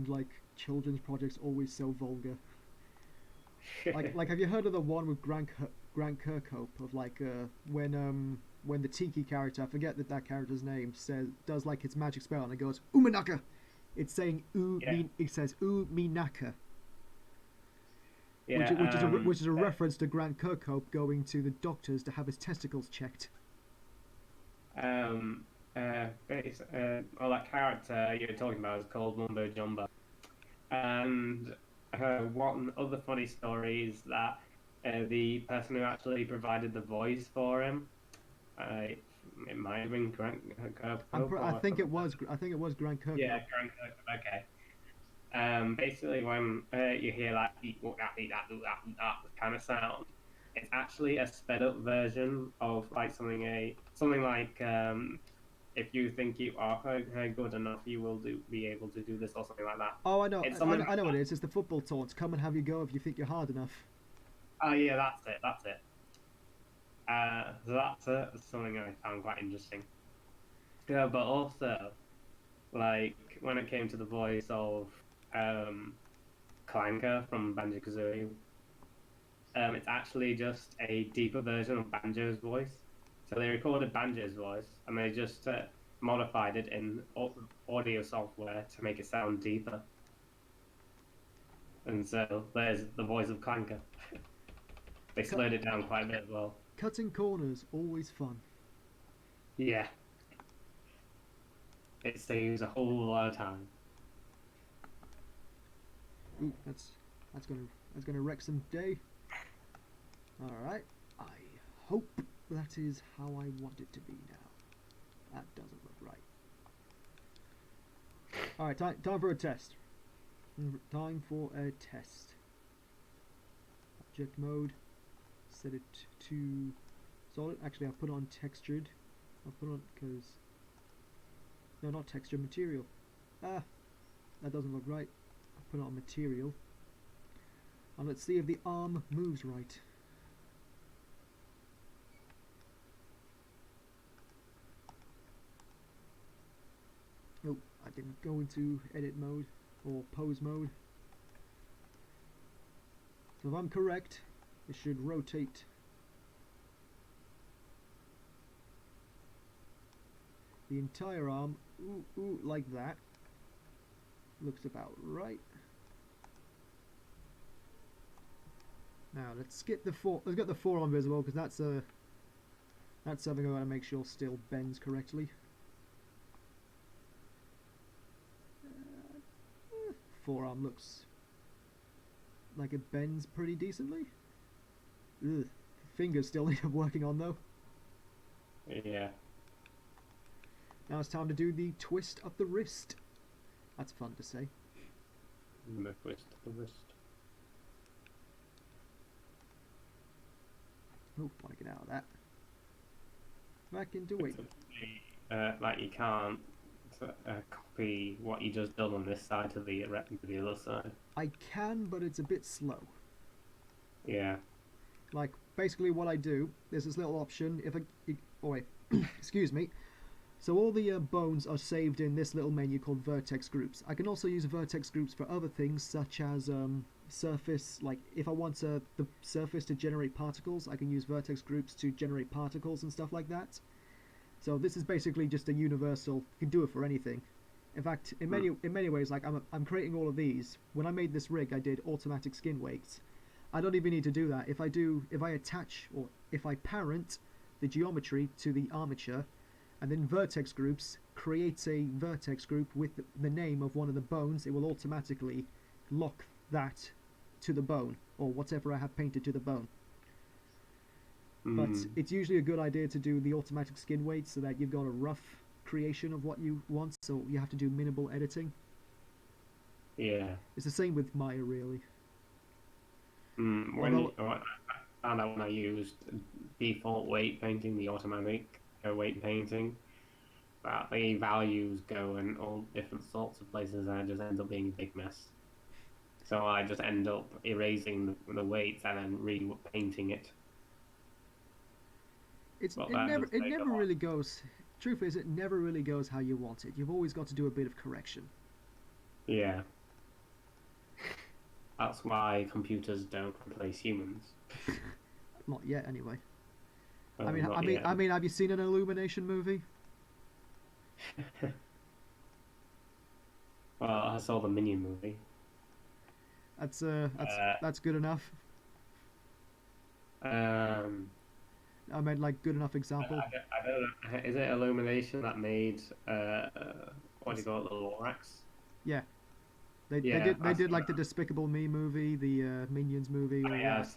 like children's projects always so vulgar? Like have you heard of the one with Grant Kirkhope of like when the Tiki character, I forget that character's name, says does like its magic spell and it goes Umanaka. It's saying
Yeah,
it says U Minaka.
Yeah.
which is a reference to Grant Kirkhope going to the doctors to have his testicles checked.
Um, well, that character you're talking about is called Mumbo Jumbo. And one other funny story is that the person who actually provided the voice for him, uh, it might have been Grant Kirkhope
I
or
think it
something.
was. I think it was Grant
Yeah,
Kirkhope.
Grant Kirkhope. Okay. Basically, when you hear like that kind of sound, it's actually a sped up version of like something like if you think you are good enough, you will be able to do this or something like that.
Oh, I know.
It's something like
I know what it is. It's the football taunt. Come and have you go if you think you're hard enough.
oh yeah, that's it, that's it. So that's something I found quite interesting. Yeah, but also like when it came to the voice of um, Clanker from Banjo Kazooie, it's actually just a deeper version of Banjo's voice. So they recorded Banjo's voice and they just modified it in audio software to make it sound deeper. And so there's the voice of Clanker. They
Cut,
slowed it down quite a bit as well.
cutting corners always fun.
Yeah, it saves a whole lot of time.
Ooh, that's gonna that's gonna wreck some day. All right. I hope that is how I want it to be now. That doesn't look right. All right, time for a test. Time for a test. Object mode. Set it to solid. Actually, I'll put it on textured. I'll put it on because no, not texture, material. Ah, that doesn't look right. I'll put it on material. And let's see if the arm moves right. Oh, I didn't go into edit mode or pose mode. So if I'm correct, it should rotate the entire arm, like that. Looks about right. Now let's get the let's get the forearm visible because that's something I want to make sure still bends correctly. Forearm looks like it bends pretty decently. Ugh. Fingers still need working on though.
Yeah.
Now it's time to do the twist of the wrist. That's fun to say.
The twist of the wrist.
Oh, want to get out of that. Back into weight.
Like you can't copy what you just done on this side to the other side.
I can, but it's a bit slow.
Yeah.
Like basically what I do, there's this little option. If I, oh wait, excuse me. So all the bones are saved in this little menu called vertex groups. I can also use vertex groups for other things such as surface. Like if I want the surface to generate particles, I can use vertex groups to generate particles and stuff like that. So this is basically just a universal. You can do it for anything. In fact, in many ways, like I'm creating all of these. When I made this rig, I did automatic skin weights. I don't even need to do that. If I attach or if I parent the geometry to the armature, and then vertex groups creates a vertex group with the name of one of the bones, it will automatically lock that to the bone or whatever I have painted to the bone. But it's usually a good idea to do the automatic skin weight so that you've got a rough creation of what you want, so you have to do minimal editing.
Yeah.
It's the same with Maya, really.
When I found out when I used default weight painting, the automatic weight painting, that the values go in all different sorts of places and it just ends up being a big mess. So I just end up erasing the weights and then repainting it.
It never really goes. Truth is, it never really goes how you want it. You've always got to do a bit of correction.
Yeah. That's why computers don't replace humans.
Not yet, anyway.
Not yet.
I mean, have you seen an Illumination movie?
Well, I saw the Minion movie. Uh,
that's good enough.
um,
I meant like good enough example.
I don't know. Is it Illumination that made what do you
It's
call it, the Lorax?
yeah.
Yeah,
They
I've
did
seen
like the
that.
Despicable Me movie, the Minions movie,
Oh,
all
yeah,
that.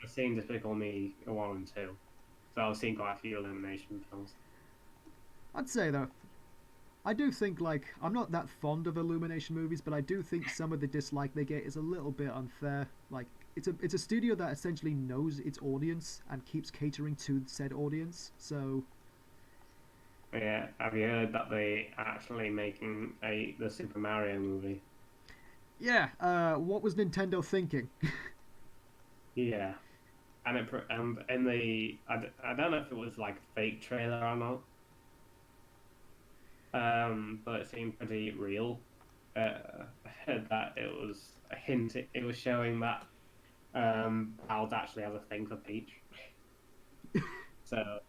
I've seen Despicable Me 1 and 2. So I've seen quite a few Illumination films.
I'd say though, I do think like I'm not that fond of Illumination movies, but I do think some of the dislike they get is a little bit unfair. Like it's a studio that essentially knows its audience and keeps catering to said audience. So
Yeah, have you heard that they actually making the Super Mario movie?
yeah, what was Nintendo thinking?
Yeah, and in I don't know if it was like a fake trailer or not, but it seemed pretty real. That it was a hint. It was showing that Bowser actually has a thing for Peach. So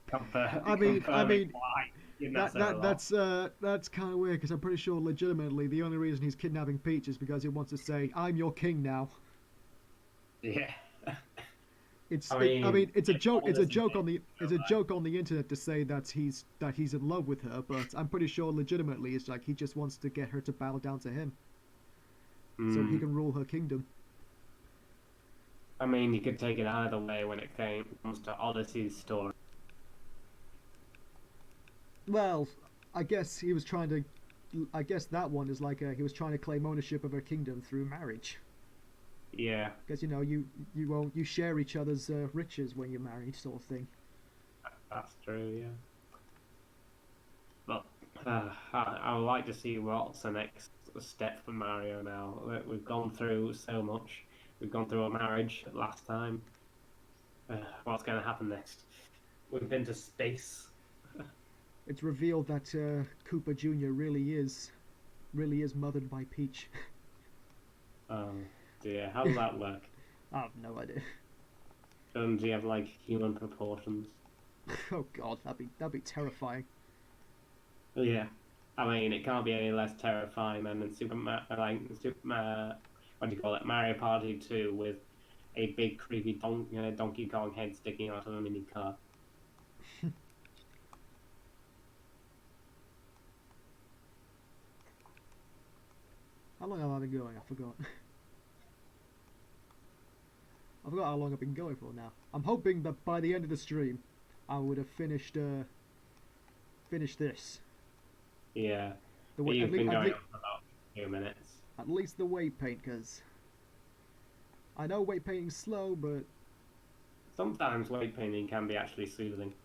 I
confirming
mean
why in that so long.
that's kind of weird because I'm pretty sure legitimately the only reason he's kidnapping Peach is because he wants to say I'm your king now.
Yeah,
I mean
it
it's
follows
a
his
joke
name,
on the
so
it's a joke on the internet to say that he's in love with her, but I'm pretty sure legitimately it's like he just wants to get her to bow down to him so he
mm,
can rule her kingdom.
I mean, you could take it either way when it comes to Odyssey's story.
Well, I guess he was trying to. I guess that one is like he was trying to claim ownership of her kingdom through marriage.
Yeah,
Because you know you share each other's riches when you're married, sort of thing.
that's true. Yeah, but I would like to see what's the next step for Mario now. We've gone through so much. We've gone through a marriage last time. What's going to happen next? We've been to space.
It's revealed that Cooper Jr. Really is mothered by Peach.
Oh dear, how does that work?
I have no idea.
Does he have like human proportions?
Oh God, that'd be terrifying.
Yeah, I mean it can't be any less terrifying than in what do you call it, Mario Party 2 with a big creepy Donkey Kong head sticking out of a mini car.
How long have I been going? I forgot. I forgot how long I've been going for now. I'm hoping that by the end of the stream, I would have finished this.
Yeah,
The way,
you've been going on for about 2 minutes.
at least the weight paint, because I know weight painting's slow, but
Sometimes weight painting can be actually soothing,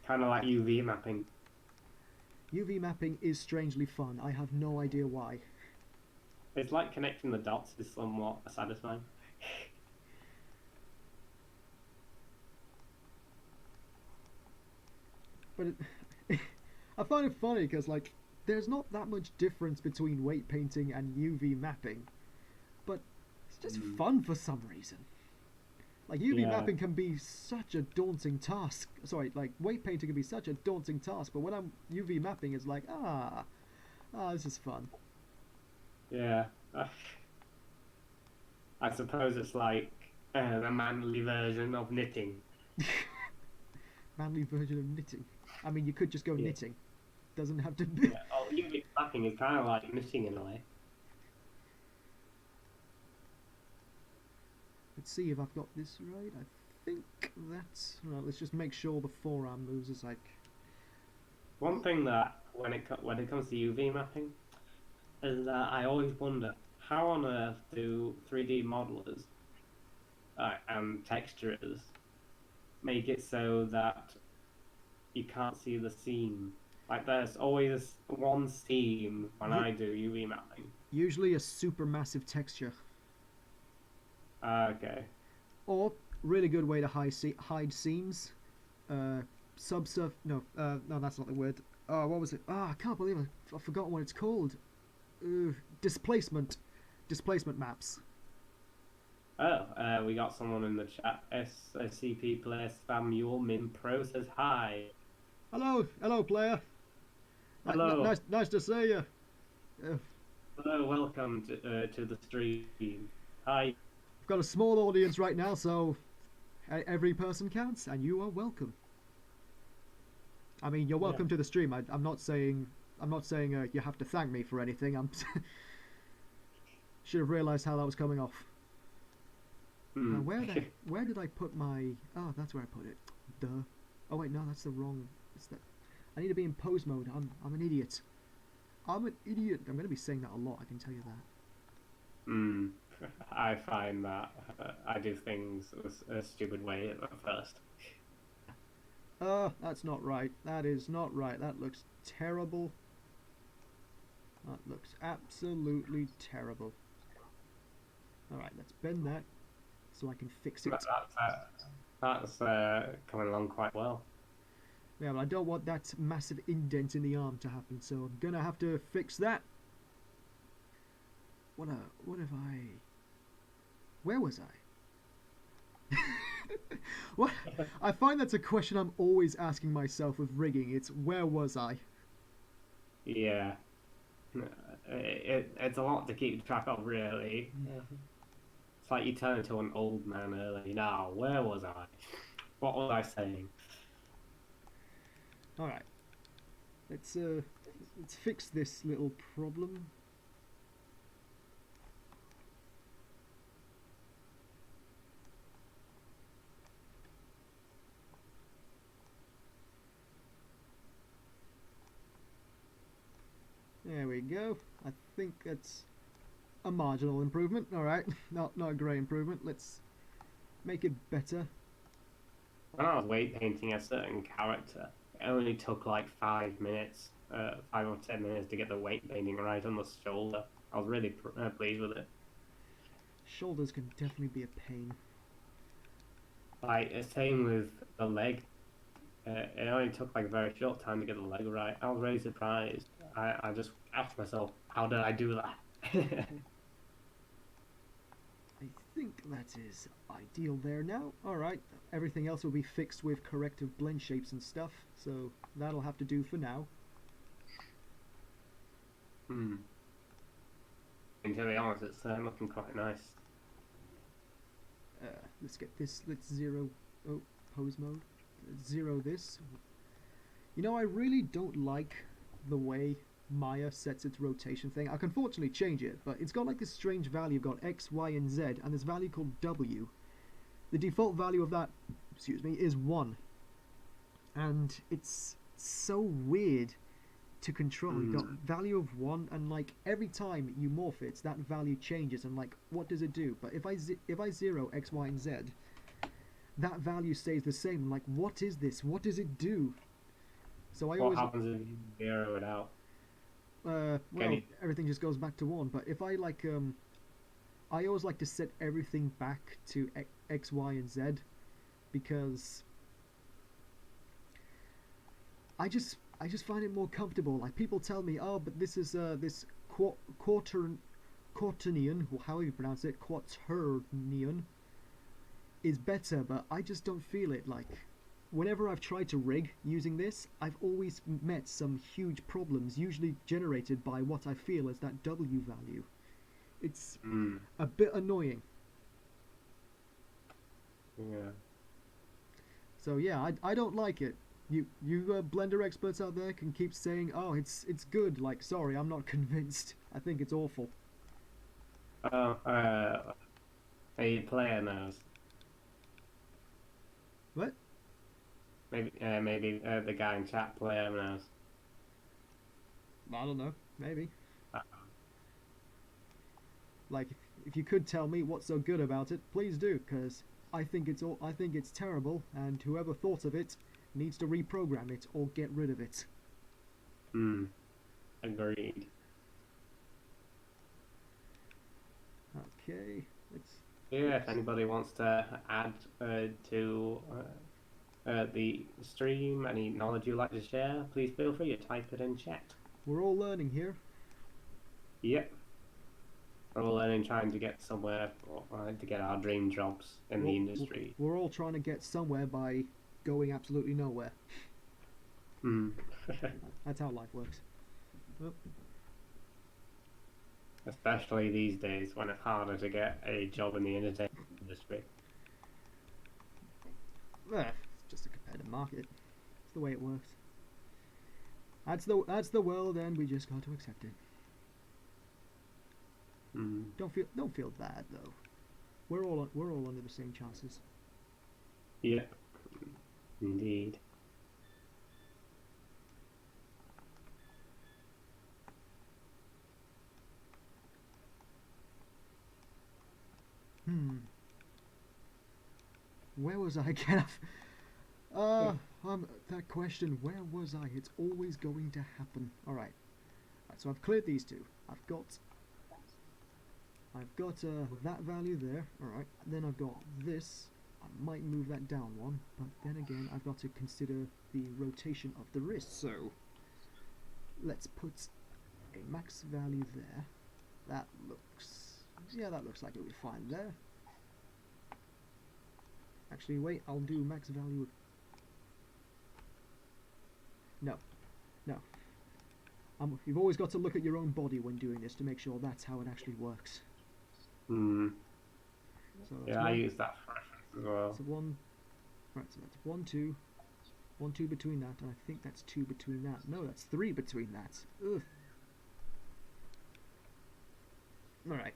kind of like UV mapping.
UV mapping is strangely fun. I have no idea why.
It's like connecting the dots is somewhat satisfying.
But I find it funny because like there's not that much difference between weight painting and UV mapping, but it's just
Mm.
fun for some reason. Like UV
Yeah,
mapping can be such a daunting task. Sorry, like weight painting can be such a daunting task, but when I'm UV mapping, it's like this is fun.
yeah. I suppose it's like a manly version of knitting.
Manly version of knitting. I mean, you could just go
Yeah,
knitting. Doesn't have to be.
yeah. Oh, UV mapping is kind of like knitting in a way.
Let's see if I've got this right. I think that's right. Let's just make sure the forearm moves is like.
One thing that when it comes to UV mapping is that I always wonder how on earth do 3D modelers and texturers make it so that you can't see the seam. Like there's always one seam when
U-
I do UV mapping.
Usually a super massive texture.
Okay.
Or really good way to hide seams. Subsurf. No, no, that's not the word. Oh, what was it? I can't believe I've forgotten what it's called. Displacement. Displacement maps.
Oh, we got someone in the chat. SCP player Samuel Min Pro says hi.
Hello, player.
Hello,
Nice to see you. Uh,
hello, welcome to the stream. Hi.
I've got a small audience right now, so every person counts, and you are welcome. I mean, you're
Yeah.
welcome to the stream. I'm not saying you have to thank me for anything. I'm should have realised how that was coming off.
Hmm.
Where did I put my? Oh, that's where I put it. Duh. Oh wait, no, that's the wrong. It's that. I need to be in pose mode. I'm an idiot. I'm an idiot. I'm going to be saying that a lot. I can tell you that.
Hmm. I find that I do things a stupid way at first.
That's not right. That is not right. That looks terrible. That looks absolutely terrible. Alright, let's bend that so I can fix
But
it.
that's coming along quite well.
Yeah, but I don't want that massive indent in the arm to happen, so I'm gonna have to fix that. What have I... Where was I? What? I find that's a question I'm always asking myself with rigging. It's where was I?
Yeah. It's a lot to keep track of, really. It's like you turn into an old man early. Now, where was I? What was I saying?
Alright, let's let's fix this little problem. There we go. I think that's a marginal improvement. Alright, not a great improvement. Let's make it better.
When I was weight painting a certain character, it only took like 5 minutes, 5 or 10 minutes to get the weight painting right on the shoulder. I was really pleased with it.
Shoulders can definitely be a pain.
Like, same with the leg. It only took like a very short time to get the leg right. I was really surprised. I just asked myself, how did I do that?
I think that is ideal there now. Alright, everything else will be fixed with corrective blend shapes and stuff, so that'll have to do for now.
Hmm. And to be honest, it's looking quite nice.
Let's get this, let's zero, oh, pose mode. Let's zero this. You know, I really don't like the way Maya sets its rotation thing. I can fortunately change it, but it's got like this strange value. You've got X, Y, and Z, and this value called W. The default value of that, excuse me, is 1. And it's so weird to control. You've got value of 1, and like every time you morph it, that value changes, and like, what does it do? But if I zero X, Y, and Z, that value stays the same. Like, what is this? What does it do? So I
What
always
happens if you zero it out? Can
well,
you?
everything just goes back to 1. But if I like I always like to set everything back to X, Y, and Z because I just find it more comfortable. Like people tell me, oh, but this is this quaternion, or however you pronounce it, quaternion is better, but I just don't feel it. Like whenever I've tried to rig using this, I've always met some huge problems, usually generated by what I feel is that W value. It's
Mm,
a bit annoying.
yeah.
So yeah, I don't like it. You Blender experts out there can keep saying, oh, it's good. Like, sorry, I'm not convinced. I think it's awful.
Oh, a player knows.
What?
Maybe the guy in chat player knows.
I don't know. Maybe.
Uh,
Like, if you could tell me what's so good about it, please do, because I think it's terrible, and whoever thought of it needs to reprogram it or get rid of it.
Hmm. Agreed.
Okay, let's.
Yeah, if anybody wants to add to the stream, any knowledge you'd like to share, please feel free to type it in chat.
We're all learning here.
Yep. We're all learning, trying to get somewhere, to get our dream jobs in the industry.
We're all trying to get somewhere by going absolutely nowhere.
Hmm.
That's how life works. Oh,
especially these days when it's harder to get a job in the entertainment industry.
It's just a competitive market. It's the way it works. That's the world, and we just got to accept it.
Mm.
Don't feel bad though. We're all under the same chances.
Yep, indeed.
Hmm. Where was I again? That question. Where was I? It's always going to happen. All right. Right. So I've cleared these two. I've got that value there. All right. Then I've got this. I might move that down one, but then again, I've got to consider the rotation of the wrist. So let's put a max value there. That looks like it'll be fine there. Actually, wait, I'll do max value. No. You've always got to look at your own body when doing this to make sure that's how it actually works.
Mm.
So that's
Yeah, I use that for reference as well.
So so that's 1, 2, 1, 2 between that, and I think that's 2 between that. No, that's 3 between that. Ugh. Alright.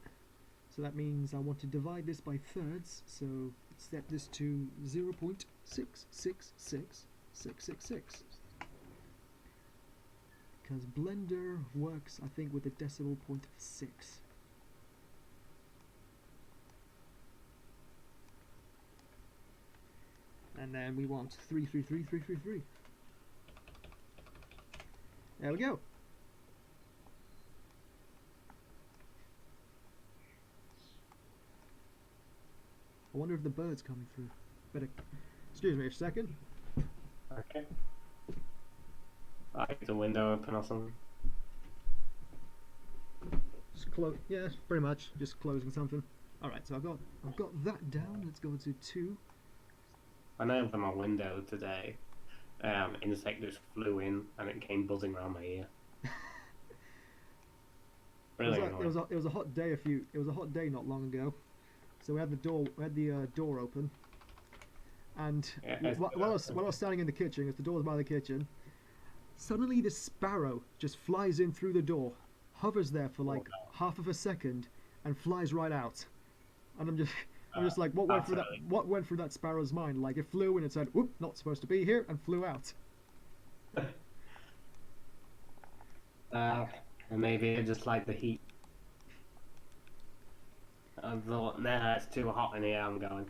So that means I want to divide this by thirds, so set this to 0.666666. Because Blender works, I think, with a decimal point of 6. And then we want 333. There we go. I wonder if the bird's coming through. Better. Excuse me a second.
Okay. Like the window open or something.
Just close. Yeah, pretty much. Just closing something. All right. So I've got that down. Let's go to 2.
When I opened my window today, insect just flew in and it came buzzing around my ear. Really annoying.
It was a hot day not long ago. So we had the door open, and
Yeah,
while I was standing in the kitchen, as the door's by the kitchen, suddenly this sparrow just flies in through the door, hovers there for like half of a second, and flies right out. And I'm just like, what went through that sparrow's mind? Like it flew and it said, "Whoop, not supposed to be here," and flew out.
Maybe I just like the heat. I thought, nah, it's too hot in here, I'm going.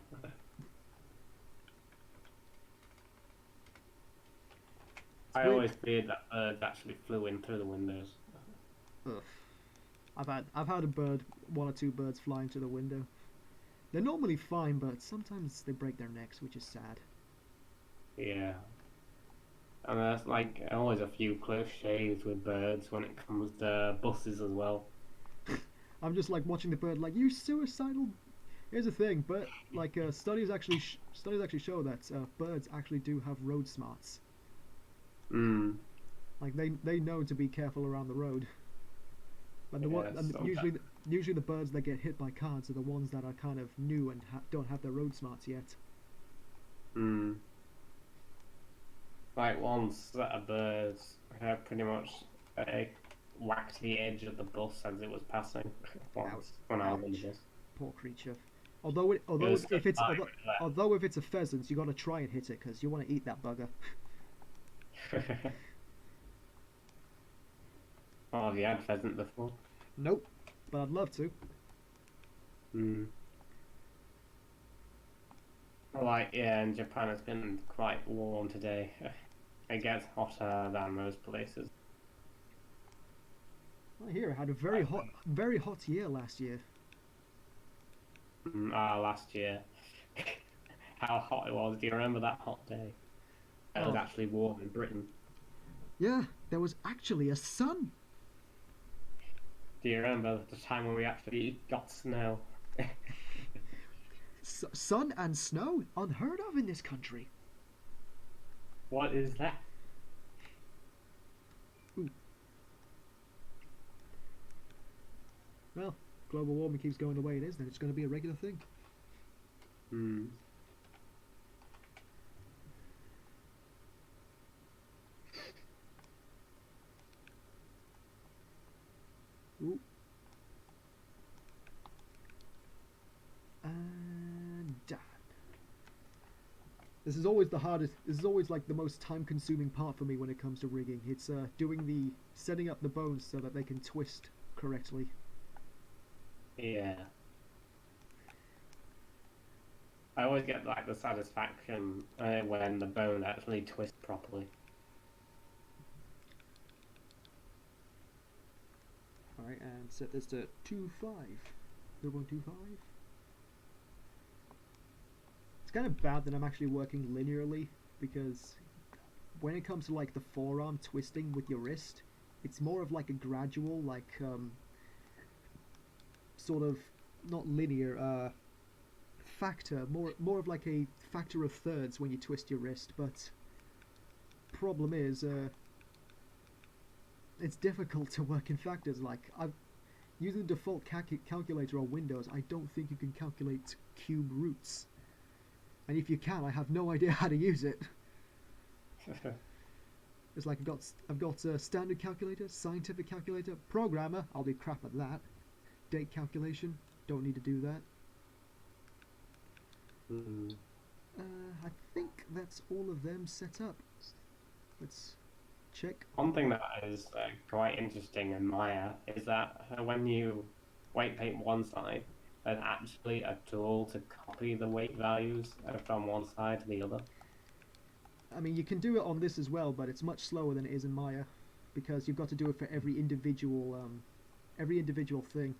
I always feared that birds actually flew in through the windows.
Ugh. I've had one or two birds fly into the window. They're normally fine, but sometimes they break their necks, which is sad.
Yeah. And there's like always a few cliches with birds when it comes to buses as well.
I'm just like watching the bird, like, you suicidal. Here's the thing, but like studies actually show that birds actually do have road smarts.
Mm.
Like they know to be careful around the road. And usually the birds that get hit by cars are the ones that are kind of new and don't have their road smarts yet.
Mm. Like once that a bird pretty much whacked the edge of the bus as it was passing once when I was on the bus.
Poor creature. Although if it's a pheasant, you got to try and hit it because you want to eat that bugger.
Oh, have you had pheasant before?
Nope, but I'd love to.
Mm. Like, yeah, in Japan it's been quite warm today. It gets hotter than most places.
I hear I had a very hot year last year.
Last year. How hot it was. Do you remember that hot day? It was actually warm in Britain.
Yeah, there was actually a sun.
Do you remember the time when we actually got snow?
Sun and snow? Unheard of in this country.
What is that?
Ooh. Well, global warming keeps going the way it is, then it's going to be a regular thing.
Hmm.
Ooh. And done. This is always the hardest. This is always like the most time-consuming part for me when it comes to rigging. It's doing the setting up the bones so that they can twist correctly.
Yeah. I always get like the satisfaction when the bone actually twists properly.
All right, and set this to 2.5. 0.25. It's kind of bad that I'm actually working linearly because when it comes to like the forearm twisting with your wrist, it's more of like a gradual, like sort of not linear, factor, more of like a factor of thirds when you twist your wrist. But problem is, it's difficult to work in factors. Like I've using the default calculator on Windows, I don't think you can calculate cube roots. And if you can, I have no idea how to use it. It's like I've got a standard calculator, scientific calculator, programmer. I'll be crap at that. Date calculation. Don't need to do that.
Mm.
I think that's all of them set up. Let's check.
One thing that is quite interesting in Maya is that when you weight paint one side, there's actually a tool to copy the weight values from one side to the other.
I mean, you can do it on this as well, but it's much slower than it is in Maya, because you've got to do it for every individual thing.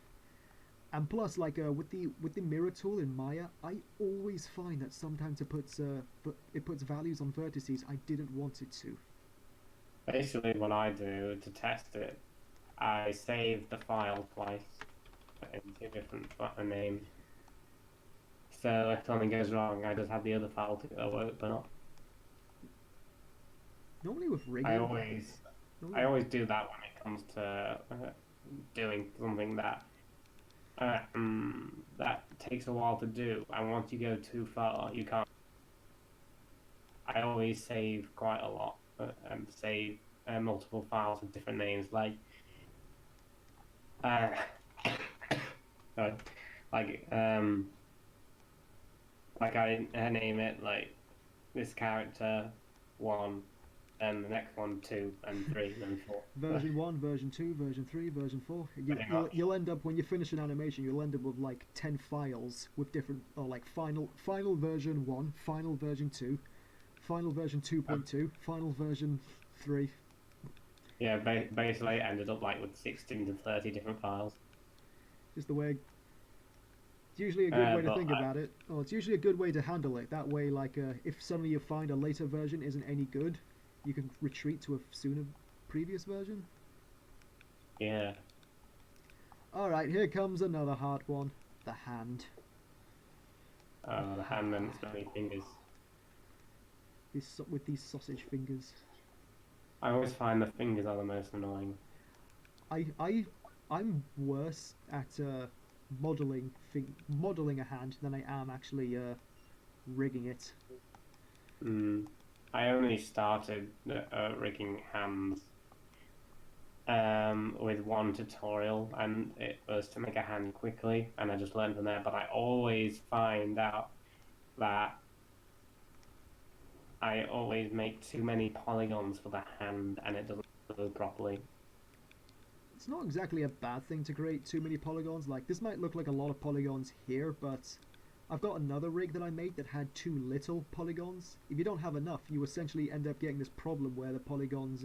And plus, like with the mirror tool in Maya, I always find that sometimes it puts values on vertices I didn't want it to.
Basically, what I do to test it, I save the file twice in two different names. So if something goes wrong, I just have the other file to open up.
Normally with
I
rigging,
always, I
normally,
always do that when it comes to doing something that takes a while to do, and once you go too far, you can't. I always save quite a lot and save multiple files with different names, uh, sorry, like um, like I name it like this character one, and the next one two, and three, and four.
version 1, version 2, version 3, version 4.
Pretty much.
You'll end up, when you finish an animation, you'll end up with like 10 files with different, or like final version 1, final version 2, final version 2.2, final version 3.
Yeah, basically I ended up like with 16 to 30 different files.
Just the way. It's usually a good way to
But
think about it. Oh, it's usually a good way to handle it. That way, like, if suddenly you find a later version isn't any good, you can retreat to a sooner previous version.
yeah,
Alright, here comes another hard one. The hand.
the hand and its many fingers.
With these sausage fingers.
I always find the fingers are the most annoying.
I, I, I'm worse at modeling a hand than I am actually rigging it.
Mm. I only started rigging hands with one tutorial, and it was to make a hand quickly, and I just learned from there. But I always find out that I always make too many polygons for the hand, and it doesn't go properly.
It's not exactly a bad thing to create too many polygons. Like, this might look like a lot of polygons here, but I've got another rig that I made that had too little polygons. If you don't have enough, you essentially end up getting this problem where the polygons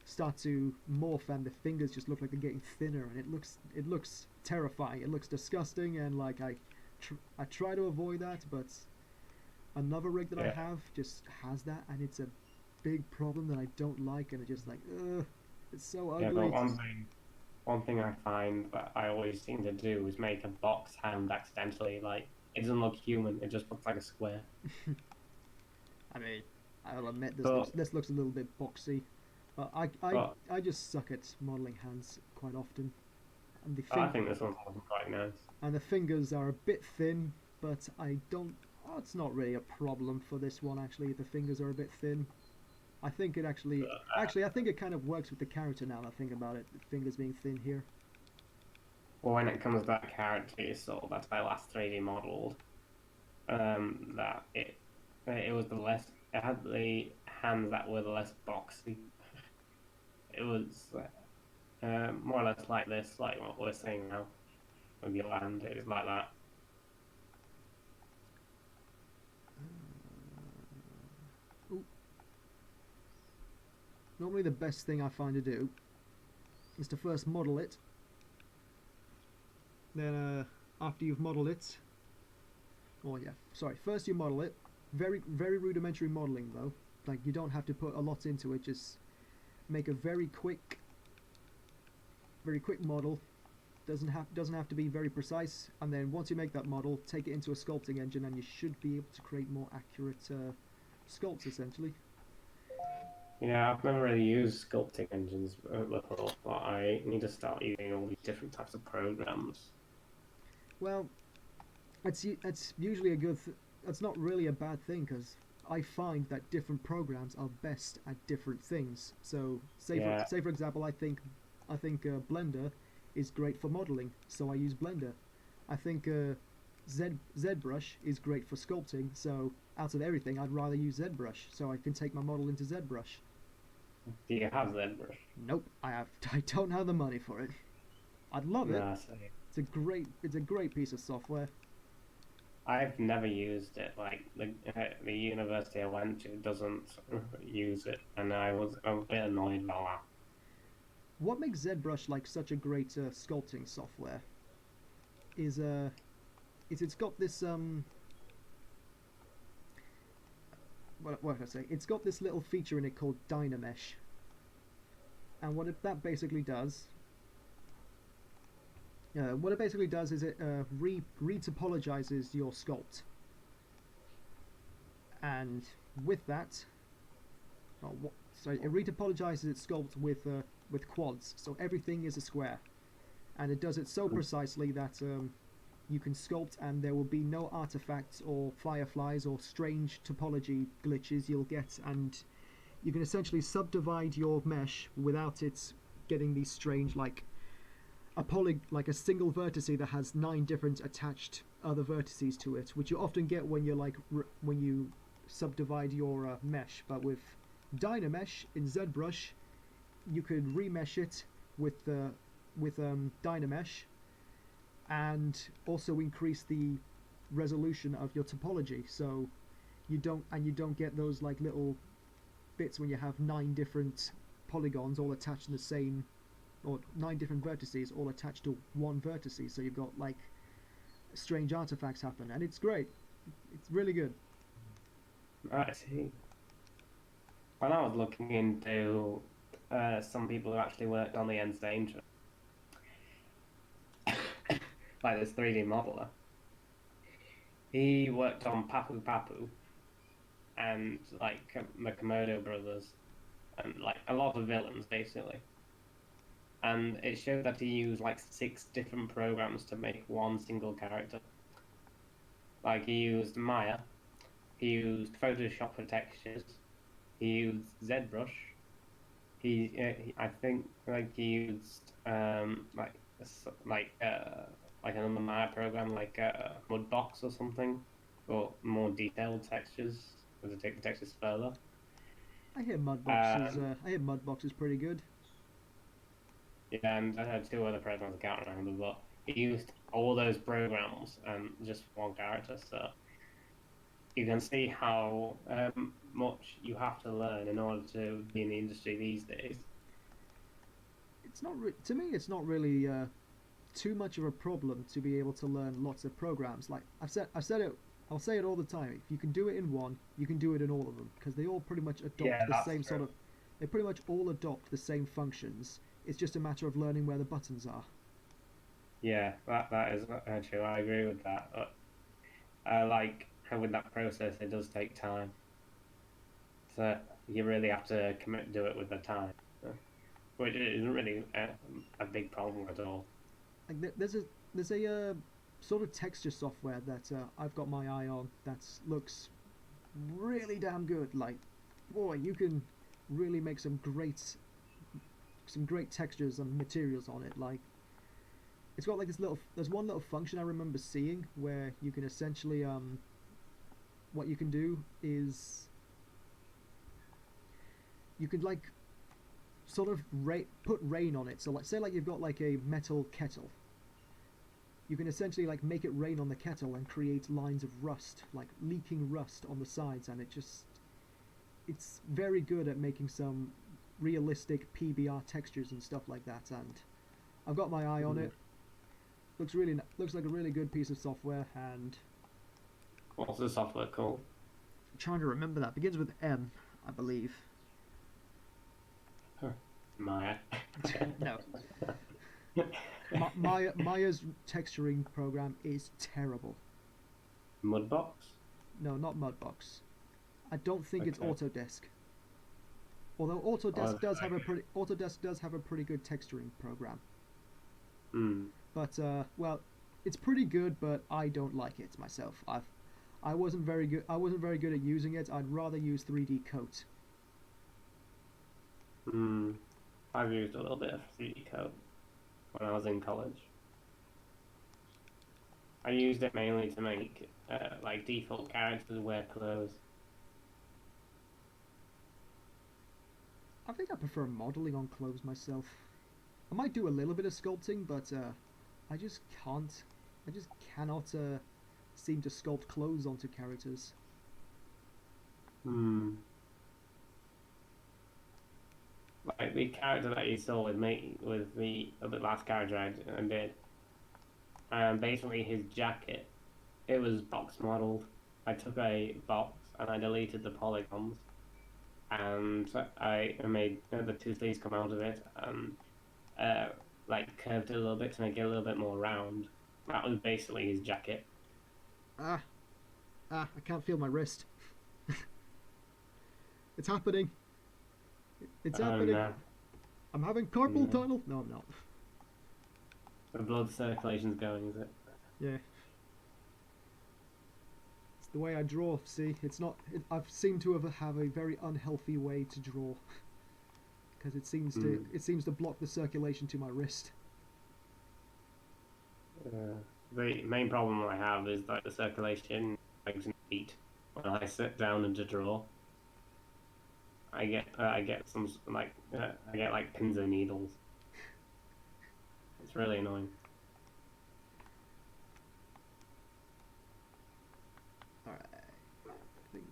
start to morph and the fingers just look like they're getting thinner, and it looks terrifying. It looks disgusting, and like I try to avoid that, but another rig that I
Yeah,
have just has that, and it's a big problem that I don't like, and it's just like, ugh, it's so
yeah. But
ugly.
one thing I find that I always seem to do is make a box hand accidentally. Like it doesn't look human; it just looks like a square.
I mean, I'll admit
But
this looks a little bit boxy, but
but
I just suck at modeling hands quite often. and
I think this one's looking quite nice.
and the fingers are a bit thin, but I don't. Oh, it's not really a problem for this one actually. The fingers are a bit thin. I think it actually I think it kind of works with the character now that I think about it. The fingers being thin here.
Well, when it comes to that character you saw that I last 3D modelled, that it was the less it had the hands that were the less boxy. It was more or less like this, like what we're seeing now with your hand. It was like that.
Ooh. Normally the best thing I find to do is to first model it. Then after you've modeled it, oh yeah, sorry. First you model it. Very rudimentary modeling though. Like you don't have to put a lot into it. Just make a very quick model. Doesn't have to be very precise. And then once you make that model, take it into a sculpting engine, and you should be able to create more accurate sculpts essentially.
Yeah, I've never really used sculpting engines before, but I need to start using all these different types of programs.
Well, it's usually a good. That's not really a bad thing because I find that different programs are best at different things. So
Yeah,
say for example, I think Blender is great for modeling, so I use Blender. I think ZBrush is great for sculpting, so out of everything, I'd rather use ZBrush, so I can take my model into ZBrush.
do you have ZBrush?
Nope, I don't have the money for it. I'd love it.
No, so
It's a great piece of software.
I've never used it. Like the university I went to doesn't use it, and I was a bit annoyed about that.
What makes ZBrush like such a great sculpting software is it's got this what can I say? It's got this little feature in it called Dynamesh, and that basically does. What it basically does is it re-topologizes your sculpt, and with that, so it re-topologizes its sculpt with quads, so everything is a square, and it does it so precisely that you can sculpt and there will be no artifacts or fireflies or strange topology glitches you'll get, and you can essentially subdivide your mesh without it getting these strange like a single vertice that has 9 different attached other vertices to it, which you often get when you're when you subdivide your mesh. But with Dynamesh in ZBrush, you could remesh it with Dynamesh, and also increase the resolution of your topology. So you don't get those like little bits when you have 9 different polygons all attached in the same, or 9 different vertices all attached to one vertice. So you've got like strange artifacts happen, and it's great. It's really good.
I see. When I was looking into some people who actually worked on the Ends Danger, like this 3D modeler, he worked on Papu Papu and like the Komodo brothers and like a lot of villains basically. And it showed that he used like 6 different programs to make one single character. Like he used Maya, he used Photoshop for textures, he used ZBrush, I think like he used like like another Maya program like Mudbox or something for more detailed textures to take the textures further.
I hear Mudbox is pretty good.
Yeah, and I had 2 other programs I can't remember, but he used all those programs and just one character. So you can see how much you have to learn in order to be in the industry these days.
It's not to me. It's not really too much of a problem to be able to learn lots of programs. Like I've said it. I'll say it all the time. If you can do it in one, you can do it in all of them because they all pretty much adopt
Yeah,
the
that's
same
true.
sort of. They pretty much all adopt the same functions. It's just a matter of learning where the buttons are.
Yeah, that is true. I agree with that. But like with that process, it does take time. So you really have to commit to it with the time, which isn't really a big problem at all.
like there's a sort of texture software that I've got my eye on that looks really damn good. Like, boy, you can really make some great textures and materials on it. Like, it's got like there's one little function I remember seeing where you can essentially what you can do is you could like sort of put rain on it. So like say like you've got like a metal kettle, you can essentially like make it rain on the kettle and create lines of rust, like leaking rust on the sides, and it's very good at making some realistic PBR textures and stuff like that. And I've got my eye on
Mm.
it. Looks like a really good piece of software, and
What's the software called?
I'm trying to remember that. Begins with M, I believe.
Maya.
No, Maya's texturing program is terrible.
Mudbox?
No, not Mudbox. I don't think it's
Okay.
Autodesk. Although
Oh,
Autodesk does have a pretty good texturing program.
hmm.
But well, it's pretty good, but I don't like it myself. I wasn't very good. I wasn't very good at using it. I'd rather use 3D Coat.
Hmm. I've used a little bit of 3D Code when I was in college. I used it mainly to make like default characters wear clothes.
I think I prefer modeling on clothes myself. I might do a little bit of sculpting, but I just can't. I just cannot seem to sculpt clothes onto characters.
Hmm. Like the character that you saw with me, with the last character I did, basically his jacket, it was box modeled. I took a box and I deleted the polygons, and I made the two sleeves come out of it, and uh, like curved it a little bit to make it a little bit more round. That was basically his jacket.
Ah, I can't feel my wrist. It's happening. It's
And
happening. I'm having carpal
yeah,
tunnel. No, I'm not.
the blood circulation's going, is it?
Yeah, it's the way I draw. See, it's not. I've seemed to have a very unhealthy way to draw because
Mm.
it seems to block the circulation to my wrist.
Uh, the main problem I have is that the circulation legs and feet. When I sit down and to draw, I get I get like pins and needles. It's really annoying.
All right, I think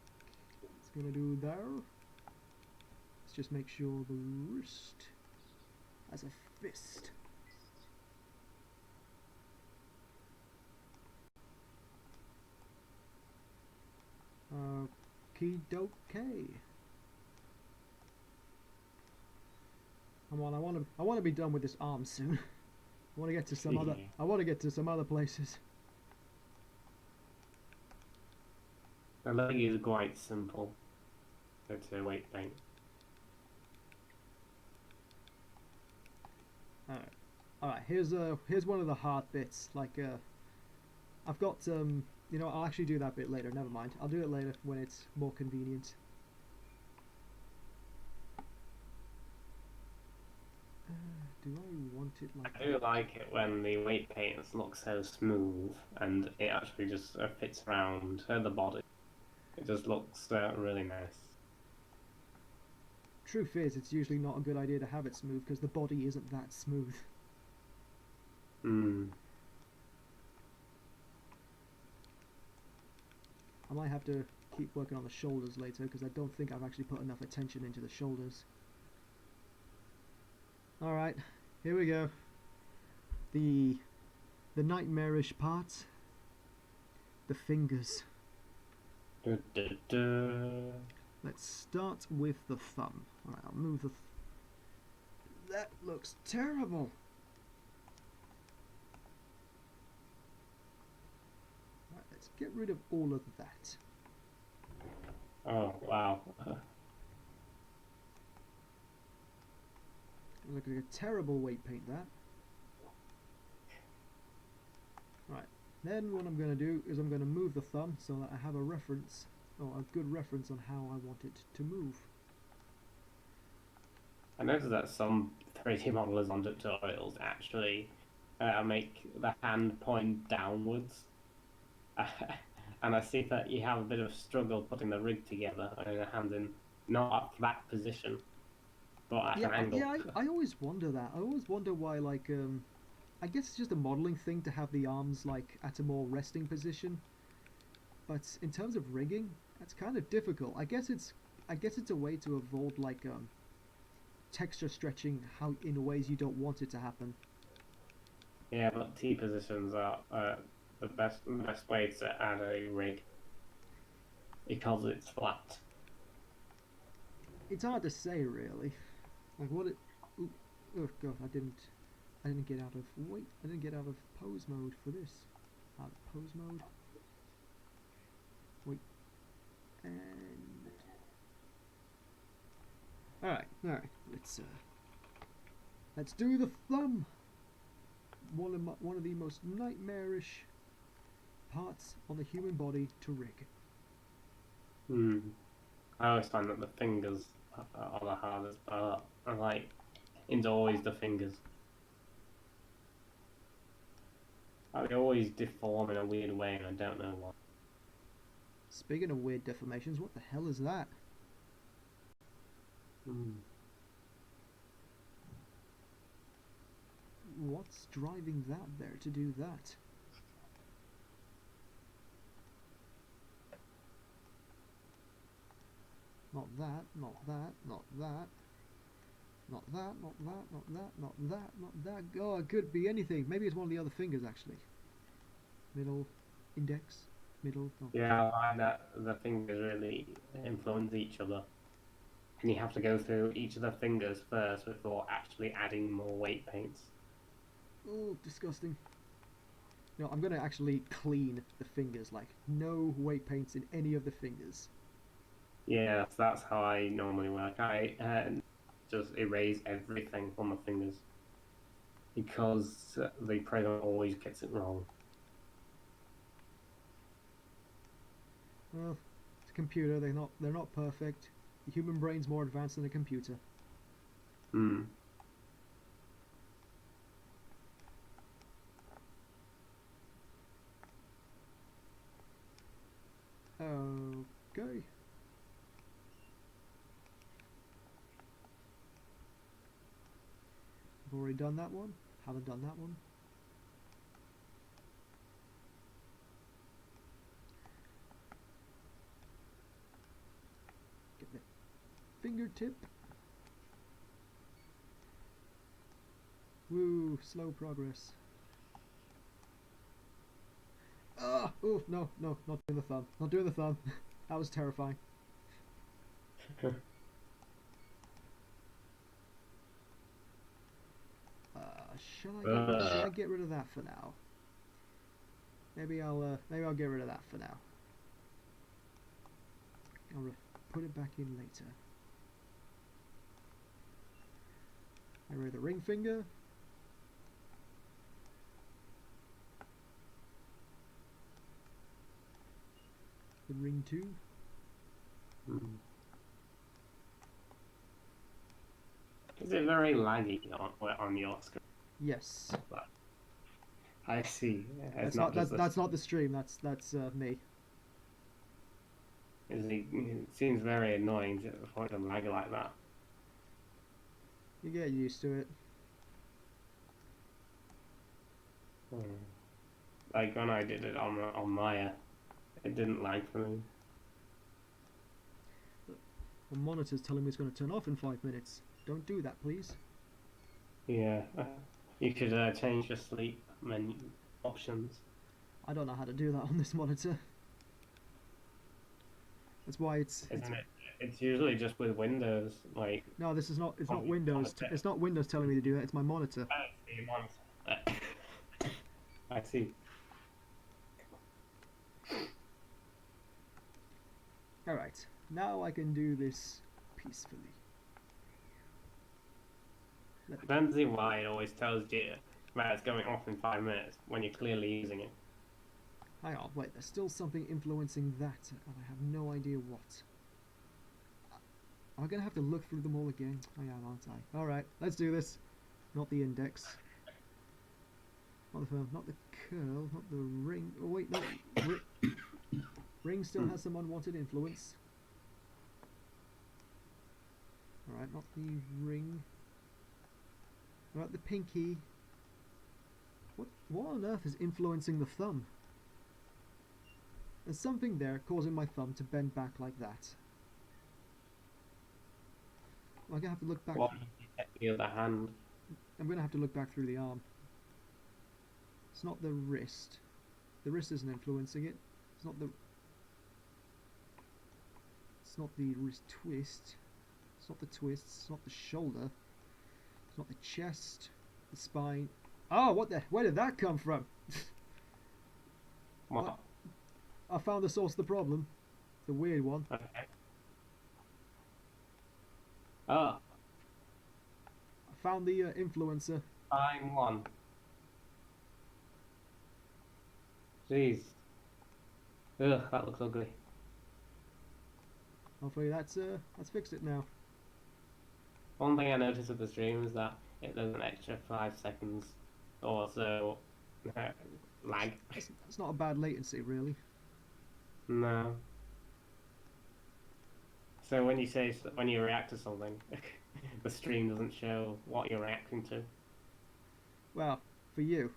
it's gonna do there. Let's just make sure the wrist has a fist. Okie dokie. Come on, I want to be done with this arm soon.
Yeah.
I want to get to some other places.
The leg is quite simple. It's a weight paint.
All right, all right. Here's one of the hard bits. Like I've got I'll actually do that bit later. Never mind. I'll do it later when it's more convenient. Do I want it like
I do
that?
like it when the weight paints look so smooth and it actually just fits around the body. It just looks really nice.
Truth is, it's usually not a good idea to have it smooth because the body isn't that smooth.
Mm.
I might have to keep working on the shoulders later because I don't think I've actually put enough attention into the shoulders. All right, here we go. The the nightmarish parts. The fingers.
Du, du, du.
Let's start with the thumb. All right, I'll move the. That looks terrible. Right, let's get rid of all of that.
Oh wow.
Looks like a terrible weight paint that. Then what I'm going to do is I'm going to move the thumb so that I have a reference, or a good reference on how I want it to move.
I noticed that some 3D modelers on tutorials actually make the hand point downwards. And I see that you have a bit of struggle putting the rig together and your hands in not a flat position, but at
Yeah,
an angle.
I always wonder that. I always wonder why, like, I guess it's just a modeling thing to have the arms, like, at a more resting position. But in terms of rigging, that's kind of difficult. I guess it's a way to avoid, like, texture stretching how in ways you don't want it to happen.
Yeah, but T positions are the best way to add a rig because it's flat.
It's hard to say, really. Like, what it... Ooh, oh, God, I didn't get out of... Wait, I didn't get out of pose mode for this. Out of pose mode. Wait. And... Alright. Let's do the thumb! One of the most nightmarish parts on the human body to rig.
Hmm. I always find that the fingers are the hardest part. And like, it's always the fingers. Like, they always deform in a weird way, and I don't know why.
Speaking of weird deformations, what the hell is that?
Hmm.
What's driving that there to do that? Not that, not that, not that. Not that, not that, not that, not that, not that. Oh, it could be anything. Maybe it's one of the other fingers, actually. Middle, index, middle. Oh.
Yeah, I find that the fingers really influence each other. And you have to go through each of the fingers first before actually adding more weight paints.
Oh, disgusting. No, I'm going to actually clean the fingers. Like, no weight paints in any of the fingers.
Yeah, so that's how I normally work. I just erase everything from my fingers because the program always gets it wrong.
Well, it's a computer. They're not perfect. The human brain's more advanced than a computer.
Hmm.
Okay. I've already done that one. Haven't done that one. Get the fingertip. Woo, slow progress. Ah! Oh, no, not doing the thumb. Not doing the thumb. That was terrifying. Shall I get rid of that for now? Maybe I'll get rid of that for now. I'll put it back in later. I rid the ring finger. The ring too.
Hmm. Is it very laggy on your screen?
Yes.
I see. It's not just
That's not the stream. That's me.
it seems very annoying for it to lag like that.
You get used to it.
Hmm. Like when I did it on Maya, it didn't lag for me.
The monitor's telling me it's going to turn off in 5 minutes. Don't do that, please.
Yeah, you could change your sleep menu options.
I don't know how to do that on this monitor. That's why
Isn't it? It's usually just with Windows, like
no. This is not. It's not
on
Windows.
the
It's not Windows telling me to do that. It's my monitor.
I see monitor. I see.
All right. Now I can do this peacefully.
I don't see why it always tells you that it's going off in 5 minutes when you're clearly using it.
Hang on, wait, there's still something influencing that, and I have no idea what. Am I going to have to look through them all again? I am, aren't I? Alright, let's do this. Not the index. Not the thumb, not the curl, not the ring. Oh wait, no. Ring still has some unwanted influence. Alright, not the ring. Alright, the pinky. What on earth is influencing the thumb? There's something there causing my thumb to bend back like that. I'm gonna have to look back.
What the other hand?
I'm gonna have to look back through the arm. It's not the wrist. The wrist isn't influencing it. It's not the. It's not the wrist twist. It's not the twist. It's not the shoulder. It's not the chest. The spine. Oh, what the? Where did that come from?
What?
I found the source of the problem. The weird one.
Okay. Oh,
I found the influencer.
fine one. Jeez. Ugh, that looks ugly.
Hopefully that's fixed it now.
One thing I noticed with the stream is that there's an extra 5 seconds or so lag.
It's not a bad latency, really.
No. So when you react to something, the stream doesn't show what you're reacting to.
Well, for you.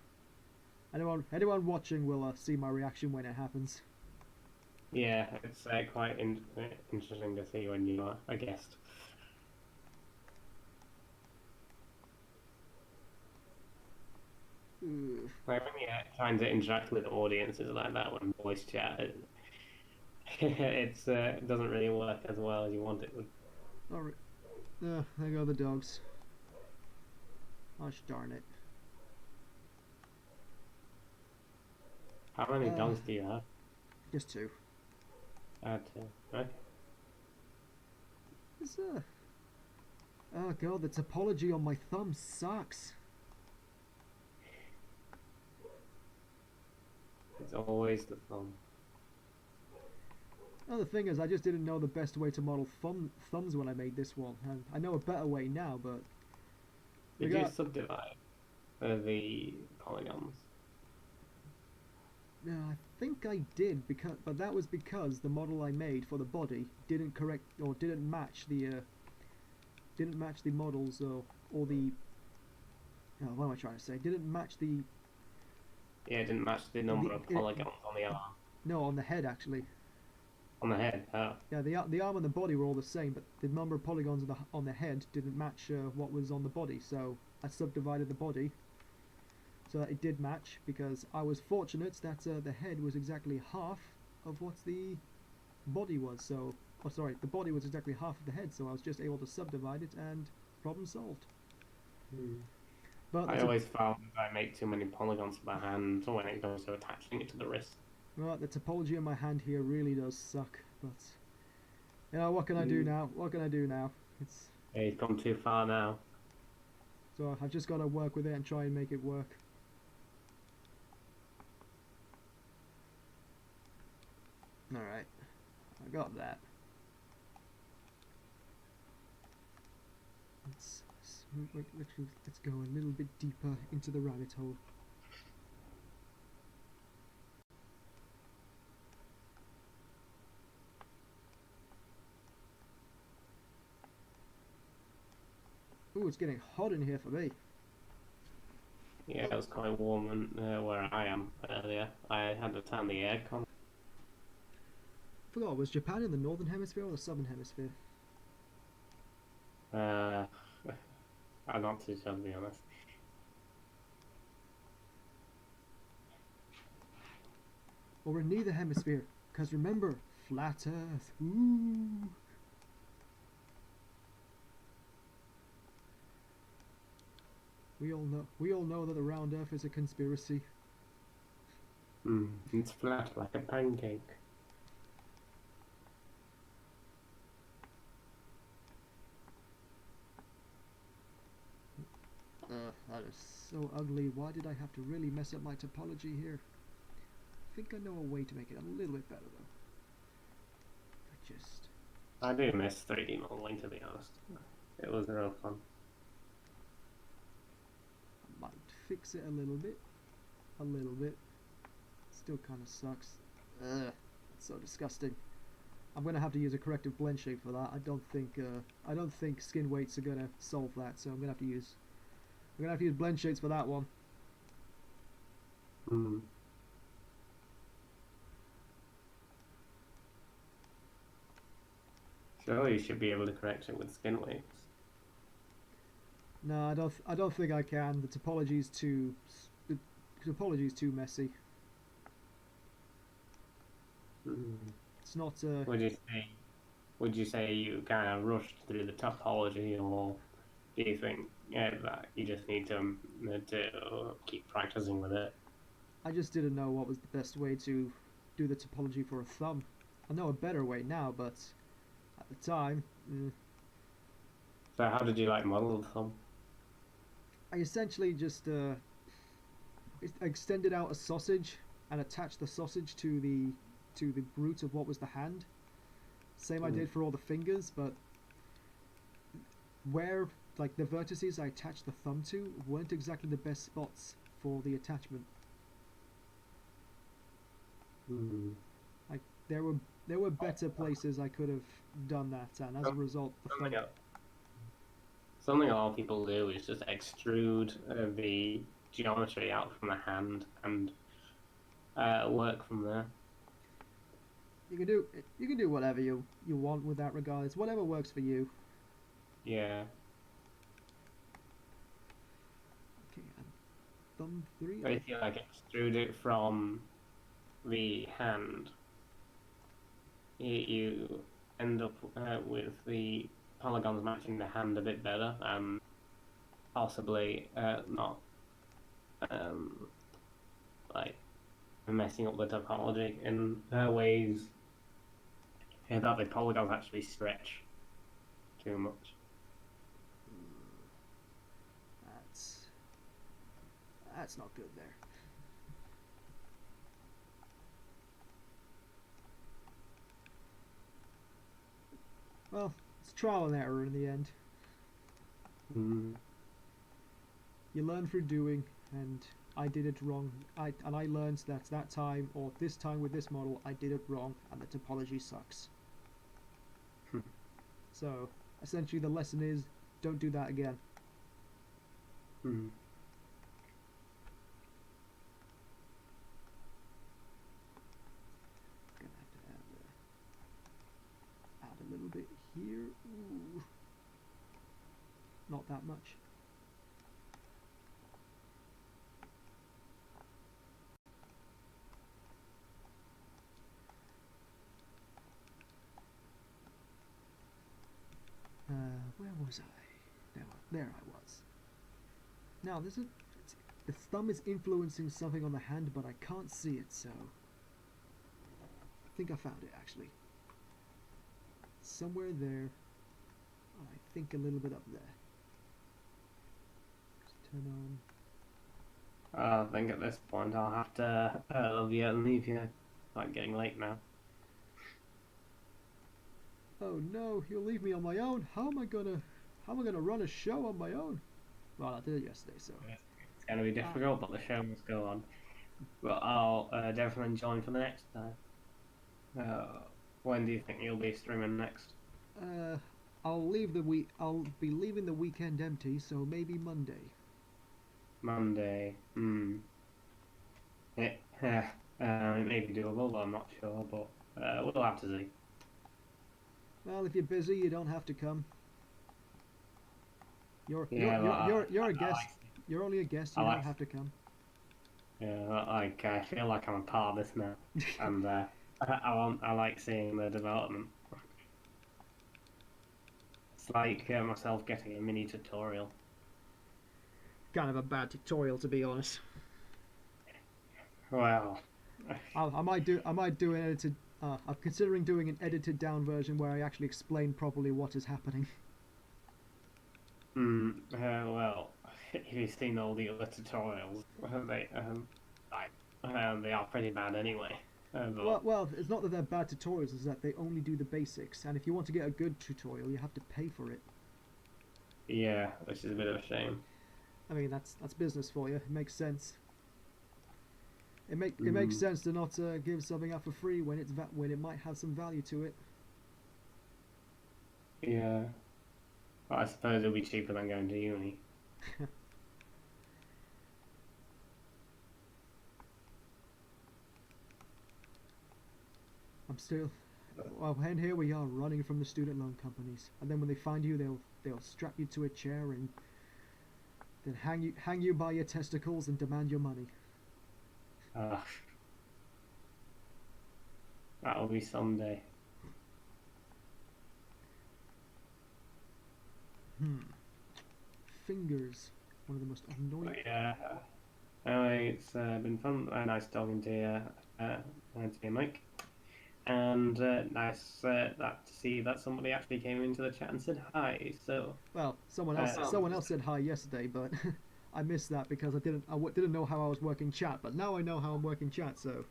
Anyone watching will see my reaction when it happens.
Yeah, it's quite interesting to see when you are a guest.
Ugh.
Like when you're trying to interact with audiences like that when voice chat, it doesn't really work as well as you want it would.
Alright. There go the dogs. Gosh darn it.
How many dogs do you have?
Just two.
Two. Okay.
It's, oh god, the topology on my thumb sucks.
It's always the thumb.
Well, the thing is, I just didn't know the best way to model thumbs when I made this one. And I know a better way now, but...
Did you subdivide the polygons?
No, I think I did, but that was because the model I made for the body didn't match the models or the... Oh, what am I trying to say? Didn't match the...
Yeah, it didn't match the number of polygons on the arm.
No, on the head actually.
On the head, oh.
Yeah, the arm and the body were all the same, but the number of polygons on the head didn't match what was on the body. So I subdivided the body so that it did match, because I was fortunate that the head was exactly half of what the body was. So, oh sorry, the body was exactly half of the head. So I was just able to subdivide it, and problem solved. But
I always found that I make too many polygons by hand when it comes to attaching it to the wrist.
Well, the topology in my hand here really does suck, but you know, what can I do now? What can I do now? It's
Yeah, you've gone too far now.
so I've just got to work with it and try and make it work. All right, I got that. Let's go a little bit deeper into the rabbit hole. Ooh, it's getting hot in here for me.
Yeah, it was quite warm where I am earlier. I had to turn the aircon.
Forgot, was Japan in the northern hemisphere or the southern hemisphere?
I'm not too sure, to be honest.
Well, we're in neither hemisphere, because remember, flat Earth. Ooh. We all know that the round Earth is a conspiracy.
It's flat like a pancake.
That is so ugly. Why did I have to really mess up my topology here? think I know a way to make it a little bit better though.
I do miss 3D modeling, to be honest. It was real fun.
I might fix it a little bit. Still kind of sucks. Ugh, it's so disgusting. I'm gonna have to use a corrective blend shape for that. I don't think skin weights are gonna solve that, so I'm gonna have to use blend shapes for that one.
Mm. Sure, you should be able to correct it with skin weights.
No, I don't think I can. The topology's too messy.
Mm.
It's not.
Would you say you kind of rushed through the topology, or do you think that you just need to keep practicing with it?
I just didn't know what was the best way to do the topology for a thumb. I know a better way now, but at the time,
So how did you like model the thumb?
I essentially just extended out a sausage and attached the sausage to the root of what was the hand. Same I did for all the fingers, but where like the vertices I attached the thumb to weren't exactly the best spots for the attachment.
Mm.
Like there were better places I could have done that, and as a result, the thumb.
Something a lot of people do is just extrude the geometry out from the hand and work from there.
You can do whatever you want with that regard. It's whatever works for you.
Yeah.
Okay, and thumb 3.
So if you like extrude it from the hand, you end up with the polygons matching the hand a bit better, and possibly not like messing up the topology in ways that the polygons actually stretch too much.
That's not good there. Well, it's trial and error in the end.
Mm.
You learn through doing, and I did it wrong. I learned that time, or this time with this model, I did it wrong, and the topology sucks. So, essentially the lesson is, don't do that again.
Mm.
Gonna have to add a little bit here. Ooh. Not that much. Where was I? There I was. Now the thumb is influencing something on the hand, but I can't see it, so I think I found it actually. Somewhere there. I think a little bit up there. Just turn on.
I think at this point I'll have to leave you. Like getting late now.
Oh no, you'll leave me on my own. How am I gonna run a show on my own? Well, I did it yesterday, so
It's gonna be difficult, but the show must go on. But I'll definitely join for the next time. When do you think you'll be streaming next?
I'll be leaving the weekend empty, so maybe Monday.
Monday. It may be doable, but I'm not sure. But we'll have to see.
Well, if you're busy, you don't have to come. You're a guest. You're only a guest. You don't have to come.
Yeah, like I feel like I'm a part of this now, and I like seeing the development. It's like myself getting a mini tutorial.
Kind of a bad tutorial, to be honest.
Well,
I might do an edited. I'm considering doing an edited down version where I actually explain properly what is happening.
well, if you've seen all the other tutorials, they they are pretty bad anyway. But
Well, it's not that they're bad tutorials; it's that they only do the basics. And if you want to get a good tutorial, you have to pay for it.
yeah, which is a bit of a shame.
I mean, that's business for you. It makes sense. It makes
Mm,
sense to not give something out for free when when it might have some value to it.
yeah, but I suppose it'll be cheaper than going to uni.
I'm still well, and here we are running from the student loan companies, and then when they find you, they'll strap you to a chair and then hang you by your testicles and demand your money.
Uh, that'll be someday.
Hmm. Fingers, one of the most annoying.
But yeah, anyway, it's been fun. Nice talking to you, Mike. And nice that to see that somebody actually came into the chat and said hi. So,
Well,
uh,
someone else said hi yesterday, but I missed that because didn't know how I was working chat. But now I know how I'm working chat. So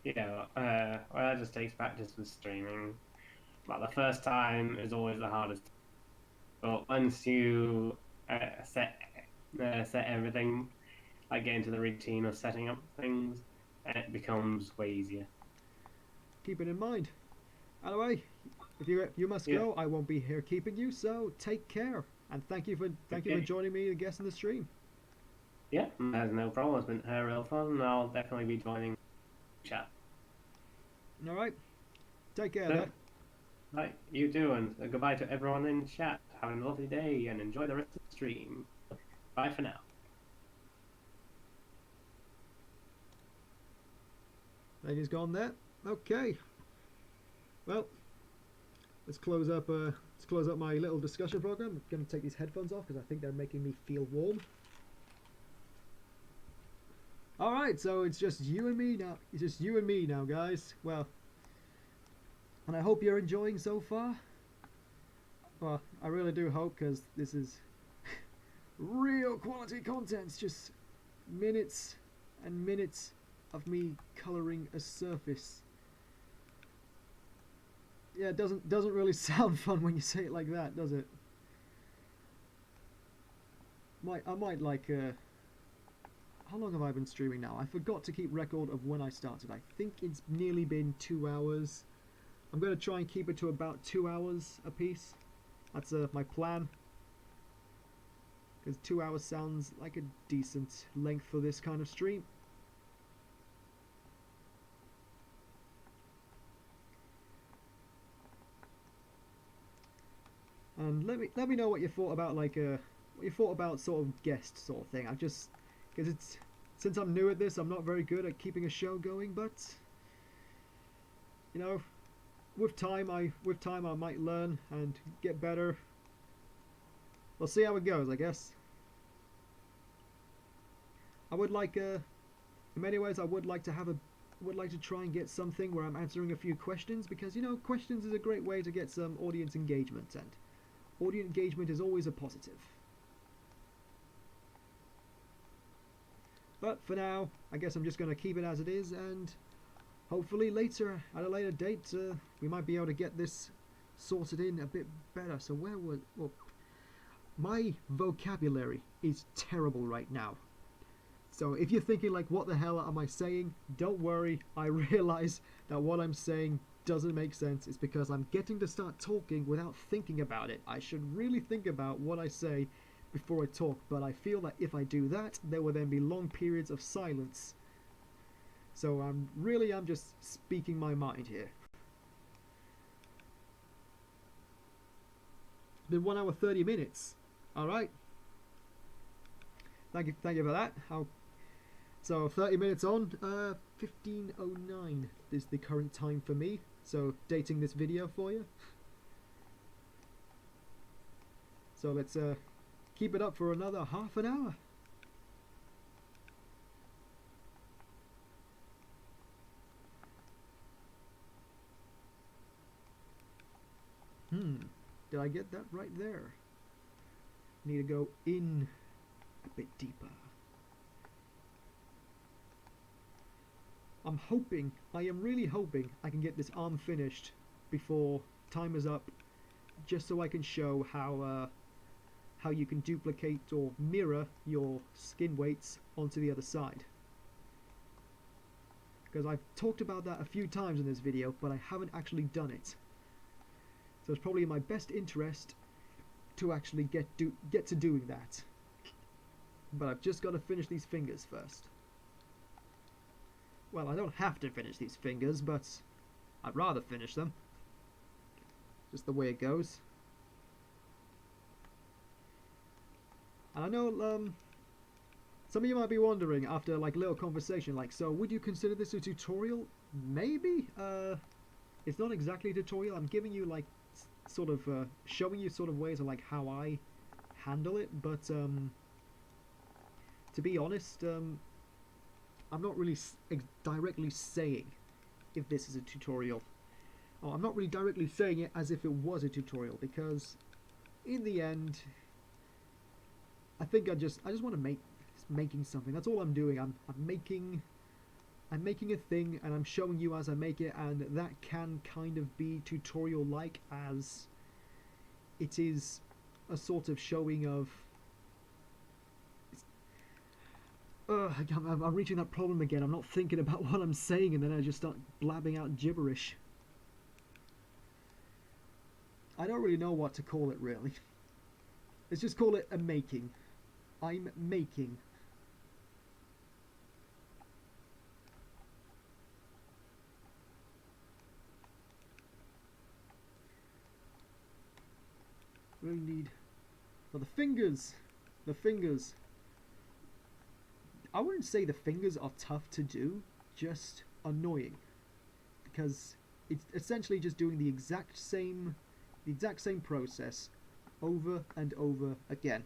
yeah, well, that just takes practice with streaming. But the first time is always the hardest. But once you set everything, like get into the routine of setting up things, it becomes way easier.
keep it in mind. Anyway, if you must
Yeah,
go, I won't be here keeping you. So take care, and thank you for
okay.
joining me, and guest in the stream.
Yeah, there's no problem. It's been real fun, and I'll definitely be joining chat.
All right, take care
So,
then.
right, you too, and goodbye to everyone in chat. Have a lovely day, and enjoy the rest of the stream. Bye for now.
Lady's gone there. Okay. Well, let's close up my little discussion program. I'm going to take these headphones off because I think they're making me feel warm. All right, so it's just you and me now. It's just you and me now, guys. Well, and I hope you're enjoying so far. Well, I really do hope because this is real quality content. It's just minutes and minutes of me coloring a surface. Yeah, it doesn't really sound fun when you say it like that, does it? I might like how long have I been streaming now? I forgot to keep record of when I started. I think it's nearly been 2 hours. I'm going to try and keep it to about 2 hours a piece. That's my plan. Because 2 hours sounds like a decent length for this kind of stream. And let me know what you thought about what you thought about sort of guest sort of thing. I just because it's since I'm new at this, I'm not very good at keeping a show going, but you know, with time I might learn and get better. We'll see how it goes, I guess. I would like in many ways I would like to have a would like to try and get something where I'm answering a few questions because you know questions is a great way to get some audience engagement and audience engagement is always a positive. But for now, I guess I'm just going to keep it as it is and hopefully later, at a later date, we might be able to get this sorted in a bit better. So where was... Well, my vocabulary is terrible right now. So if you're thinking like, what the hell am I saying? Don't worry, I realize that what I'm saying doesn't make sense. It's because I'm getting to start talking without thinking about it. I should really think about what I say before I talk, but I feel that if I do that, there will then be long periods of silence. So I'm just speaking my mind here. It's been 1 hour 30 minutes. All right. Thank you for that. So 30 minutes on, 15:09 is the current time for me. So dating this video for you. So let's keep it up for another half an hour. Did I get that right there? Need to go in a bit deeper. I am really hoping I can get this arm finished before time is up, just so I can show how you can duplicate or mirror your skin weights onto the other side. Because I've talked about that a few times in this video, but I haven't actually done it. So it's probably in my best interest to actually get to doing that. But I've just got to finish these fingers first. Well, I don't have to finish these fingers, but I'd rather finish them. Just the way it goes. And I know some of you might be wondering after like a little conversation, like, so would you consider this a tutorial? Maybe. It's not exactly a tutorial. I'm giving you like sort of showing you sort of ways of like how I handle it, but to be honest, I'm not really directly saying if this is a tutorial. Oh, I'm not really directly saying it as if it was a tutorial, because in the end, I think I just want to making something. That's all I'm doing. I'm making a thing, and I'm showing you as I make it, and that can kind of be tutorial like, as it is a sort of showing of I'm reaching that problem again. I'm not thinking about what I'm saying, and then I just start blabbing out gibberish. I don't really know what to call it, really. Let's just call it a making. I'm making. Really need... for the fingers. The fingers. I wouldn't say the fingers are tough to do, just annoying. Because it's essentially just doing the exact same process over and over again.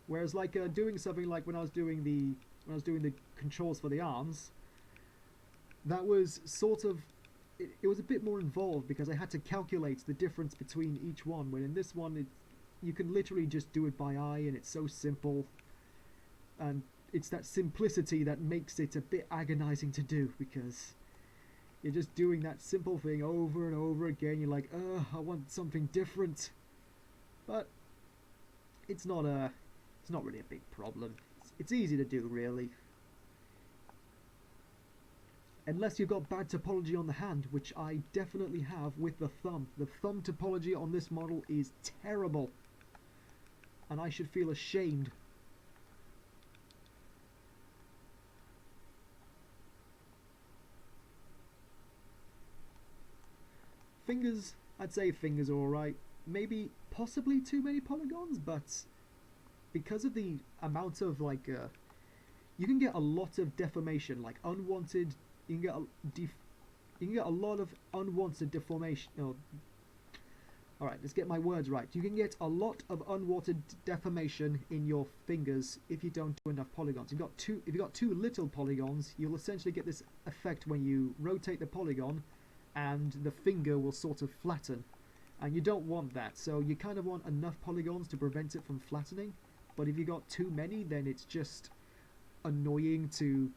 Whereas like doing something like when I was doing the controls for the arms, that was sort of it was a bit more involved, because I had to calculate the difference between each one, when in this one you can literally just do it by eye, and it's so simple, and it's that simplicity that makes it a bit agonizing to do, because you're just doing that simple thing over and over again. You're like, I want something different. But it's not really a big problem. It's easy to do, really. Unless you've got bad topology on the hand, which I definitely have with the thumb. The thumb topology on this model is terrible, and I should feel ashamed. Fingers, I'd say fingers are alright. Maybe, possibly too many polygons, but because of the amount of like, you can get a lot of deformation, like unwanted. You can get a lot of unwanted deformation. No. Alright, let's get my words right. You can get a lot of unwanted deformation in your fingers if you don't do enough polygons. If you've got too little polygons, you'll essentially get this effect when you rotate the polygon, and the finger will sort of flatten, and you don't want that. So you kind of want enough polygons to prevent it from flattening, but if you got too many, then it's just annoying to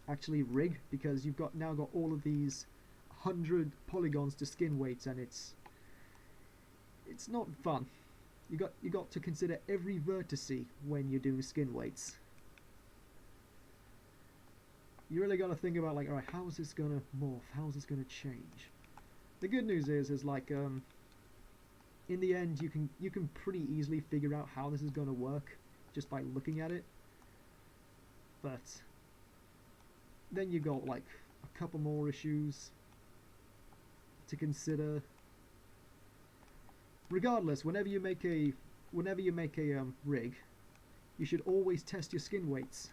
actually rig, because you've now got all of these 100 polygons to skin weights, and it's not fun. You got to consider every vertice when you're doing skin weights. You really got to think about, like, alright, how is this gonna morph? How is this gonna change? The good news is like, in the end, you can pretty easily figure out how this is gonna work just by looking at it. But then you got like a couple more issues to consider. Regardless, whenever you make a rig, you should always test your skin weights,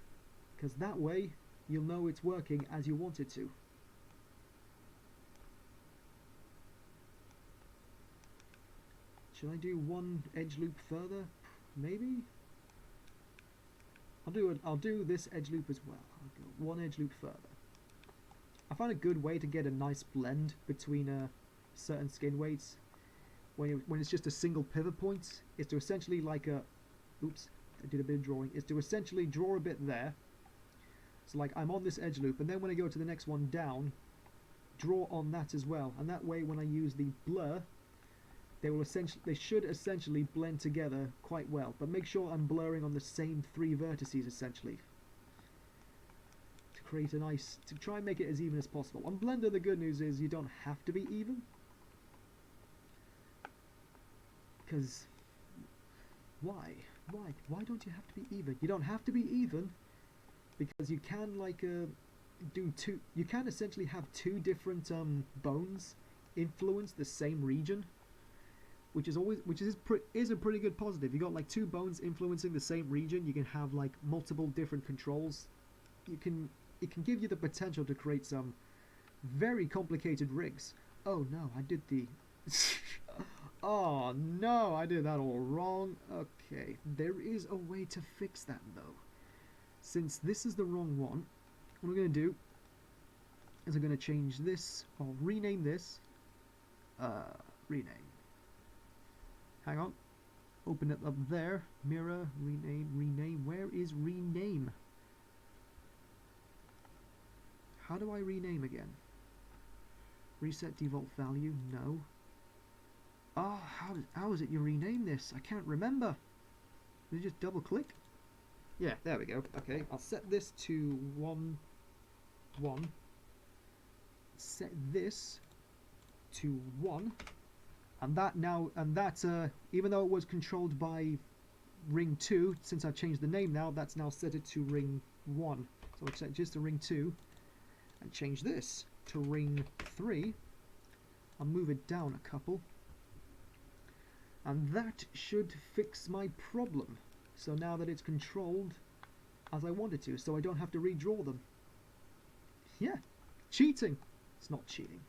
because that way you'll know it's working as you want it to. Should I do one edge loop further? Maybe? I'll do this edge loop as well. I'll go one edge loop further. I found a good way to get a nice blend between certain skin weights when it's just a single pivot point is to essentially like oops, I did a bit of drawing, is to essentially draw a bit there, So like I'm on this edge loop, and then when I go to the next one down, draw on that as well, and that way when I use the blur, they should essentially blend together quite well. But make sure I'm blurring on the same 3 vertices essentially, to create a nice, to try and make it as even as possible. On Blender, the good news is you don't have to be even, because why don't you have to be even? You don't have to be even, because you can like you can essentially have 2 different bones influence the same region, which is a pretty good positive. You got like 2 bones influencing the same region. You can have like multiple different controls. It can give you the potential to create some very complicated rigs. Oh no, I did the oh no, I did that all wrong. Okay, there is a way to fix that though. Since this is the wrong one, what I'm going to do is I'm going to change this, or rename this, rename. Hang on, open it up there, mirror, rename, where is rename? How do I rename again? Reset default value, no. Oh, how is it you rename this? I can't remember. Did you just double click? Yeah, there we go. Okay, I'll set this to 1, 1. Set this to 1. And that even though it was controlled by ring 2, since I've changed the name now, that's now set it to ring 1. So I'll set just to ring 2 and change this to ring 3. I'll move it down a couple. And that should fix my problem. So now that it's controlled as I want it to, so I don't have to redraw them. Yeah, cheating. It's not cheating.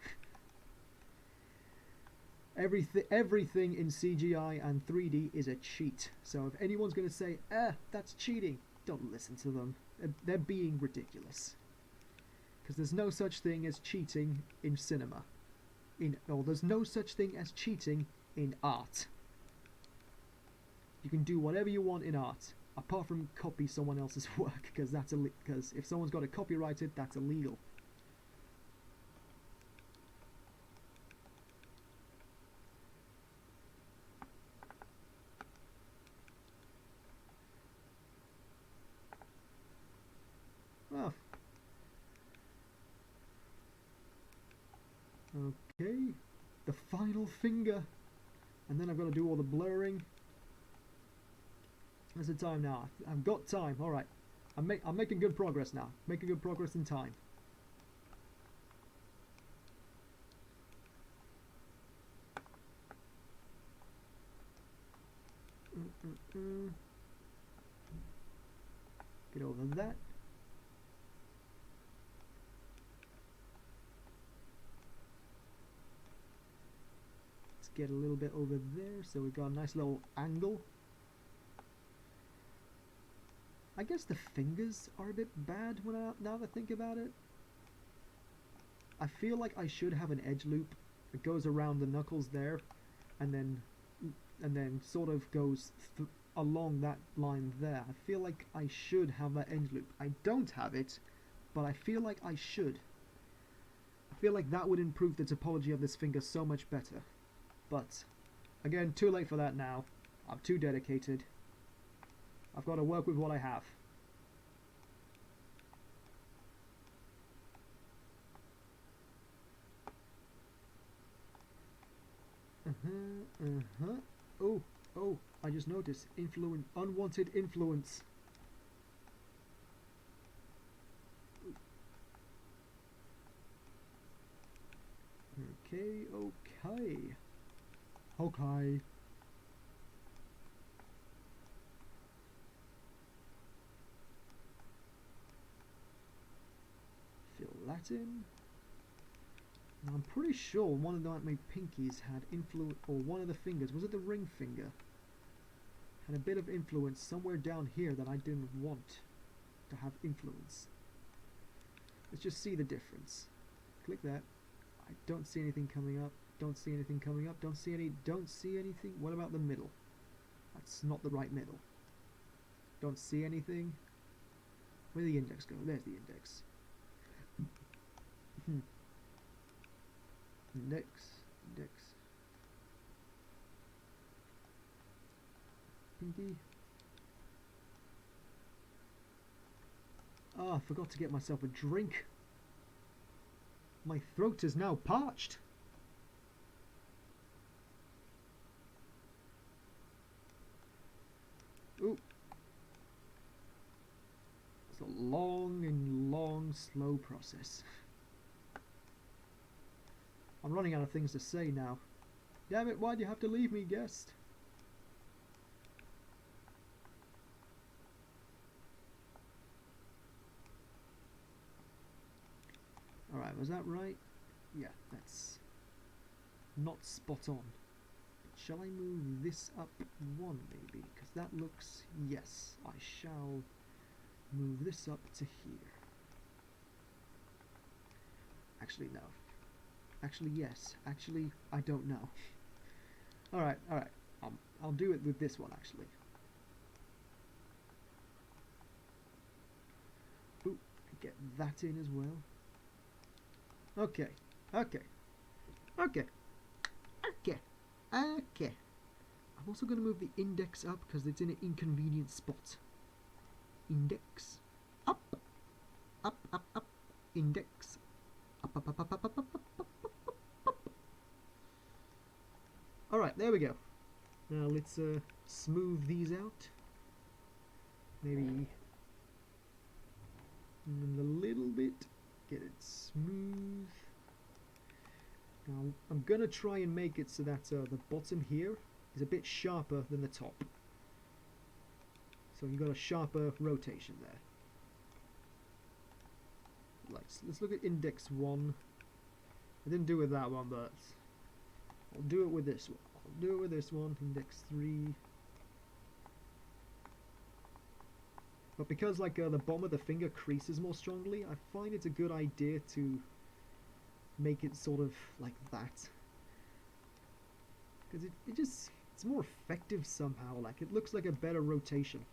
Everything in CGI and 3D is a cheat. So if anyone's going to say, that's cheating, don't listen to them. They're being ridiculous. Because there's no such thing as cheating in cinema. There's no such thing as cheating in art. You can do whatever you want in art, apart from copy someone else's work, because if someone's got it copyrighted, that's illegal. Oh. Okay, the final finger, and then I've got to do all the blurring. There's the time now. I've got time. All right, I'm making good progress now. Making good progress in time. Get over that. Let's get a little bit over there, so we've got a nice little angle. I guess the fingers are a bit bad now that I think about it. I feel like I should have an edge loop that goes around the knuckles there, and then sort of goes along that line there. I feel like I should have that edge loop. I don't have it, but I feel like I should. I feel like that would improve the topology of this finger so much better. But again, too late for that now. I'm too dedicated. I've got to work with what I have. Oh, I just noticed. Unwanted influence. Okay. Fill that in. Now I'm pretty sure one of my pinkies had influence, or one of the fingers, was it the ring finger? Had a bit of influence somewhere down here that I didn't want to have influence. Let's just see the difference. Click that. I don't see anything coming up. Don't see anything coming up. Don't see anything. What about the middle? That's not the right middle. Don't see anything. Where'd the index go? There's the index. Index, index. Pinky. Ah, I forgot to get myself a drink. My throat is now parched. Ooh. It's a long and long, slow process. I'm running out of things to say now. Damn it, why'd you have to leave me, guest? Alright, was that right? Yeah, that's not spot on. Shall I move this up one, maybe? Because that looks... Yes, I shall move this up to here. Actually, no. Actually, yes. Actually, I don't know. Alright, alright. I'll do it with this one, actually. Ooh, get that in as well. Okay, okay, okay, okay, okay. I'm also going to move the index up because it's in an inconvenient spot. Index, up, up, up, up, index, up, up, up, up, up, up, up, up, up, up. Alright, there we go. Now let's smooth these out. Maybe a little bit. Get it smooth. Now I'm gonna try and make it so that the bottom here is a bit sharper than the top. So you've got a sharper rotation there. Let's look at index 1. I didn't do it with that one, but I'll do it with this one. I'll do it with this one, index 3. But because like the bottom of the finger creases more strongly, I find it's a good idea to make it sort of like that. Because it's more effective somehow, like it looks like a better rotation.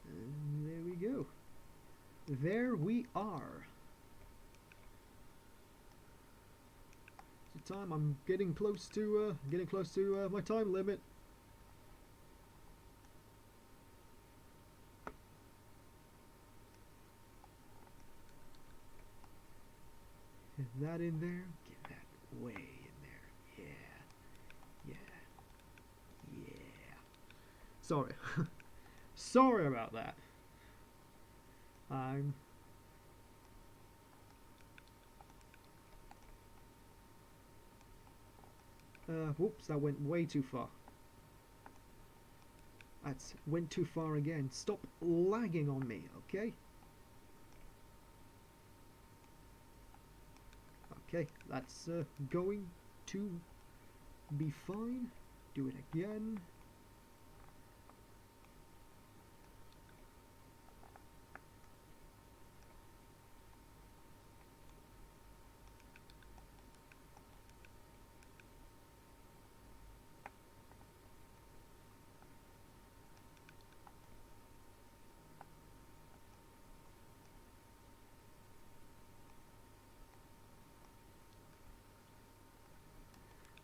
And there we go. There we are. So time, I'm getting close to my time limit. Get that in there. Get that way in there. Yeah. Yeah. Yeah. Sorry. Sorry about that. Whoops, that went way too far. That went too far again. Stop lagging on me, okay? Okay, that's going to be fine. Do it again.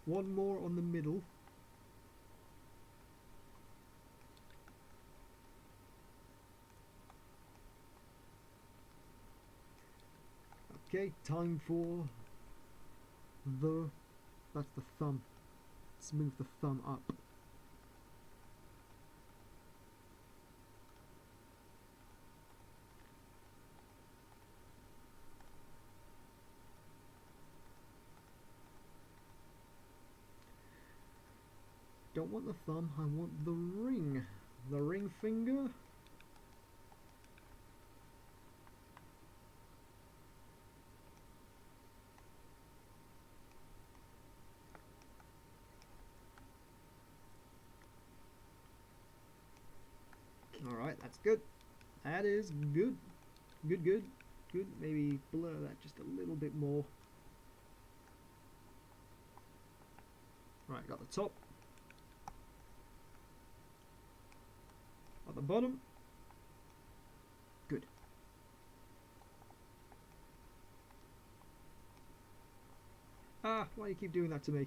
One more on the middle. Okay, time for that's the thumb. Let's move the thumb up. Don't want the thumb, I want the ring. The ring finger. Alright, that's good. That is good. Good, good, good. Maybe blur that just a little bit more. Right, got the top. At the bottom. Good. Ah, why do you keep doing that to me?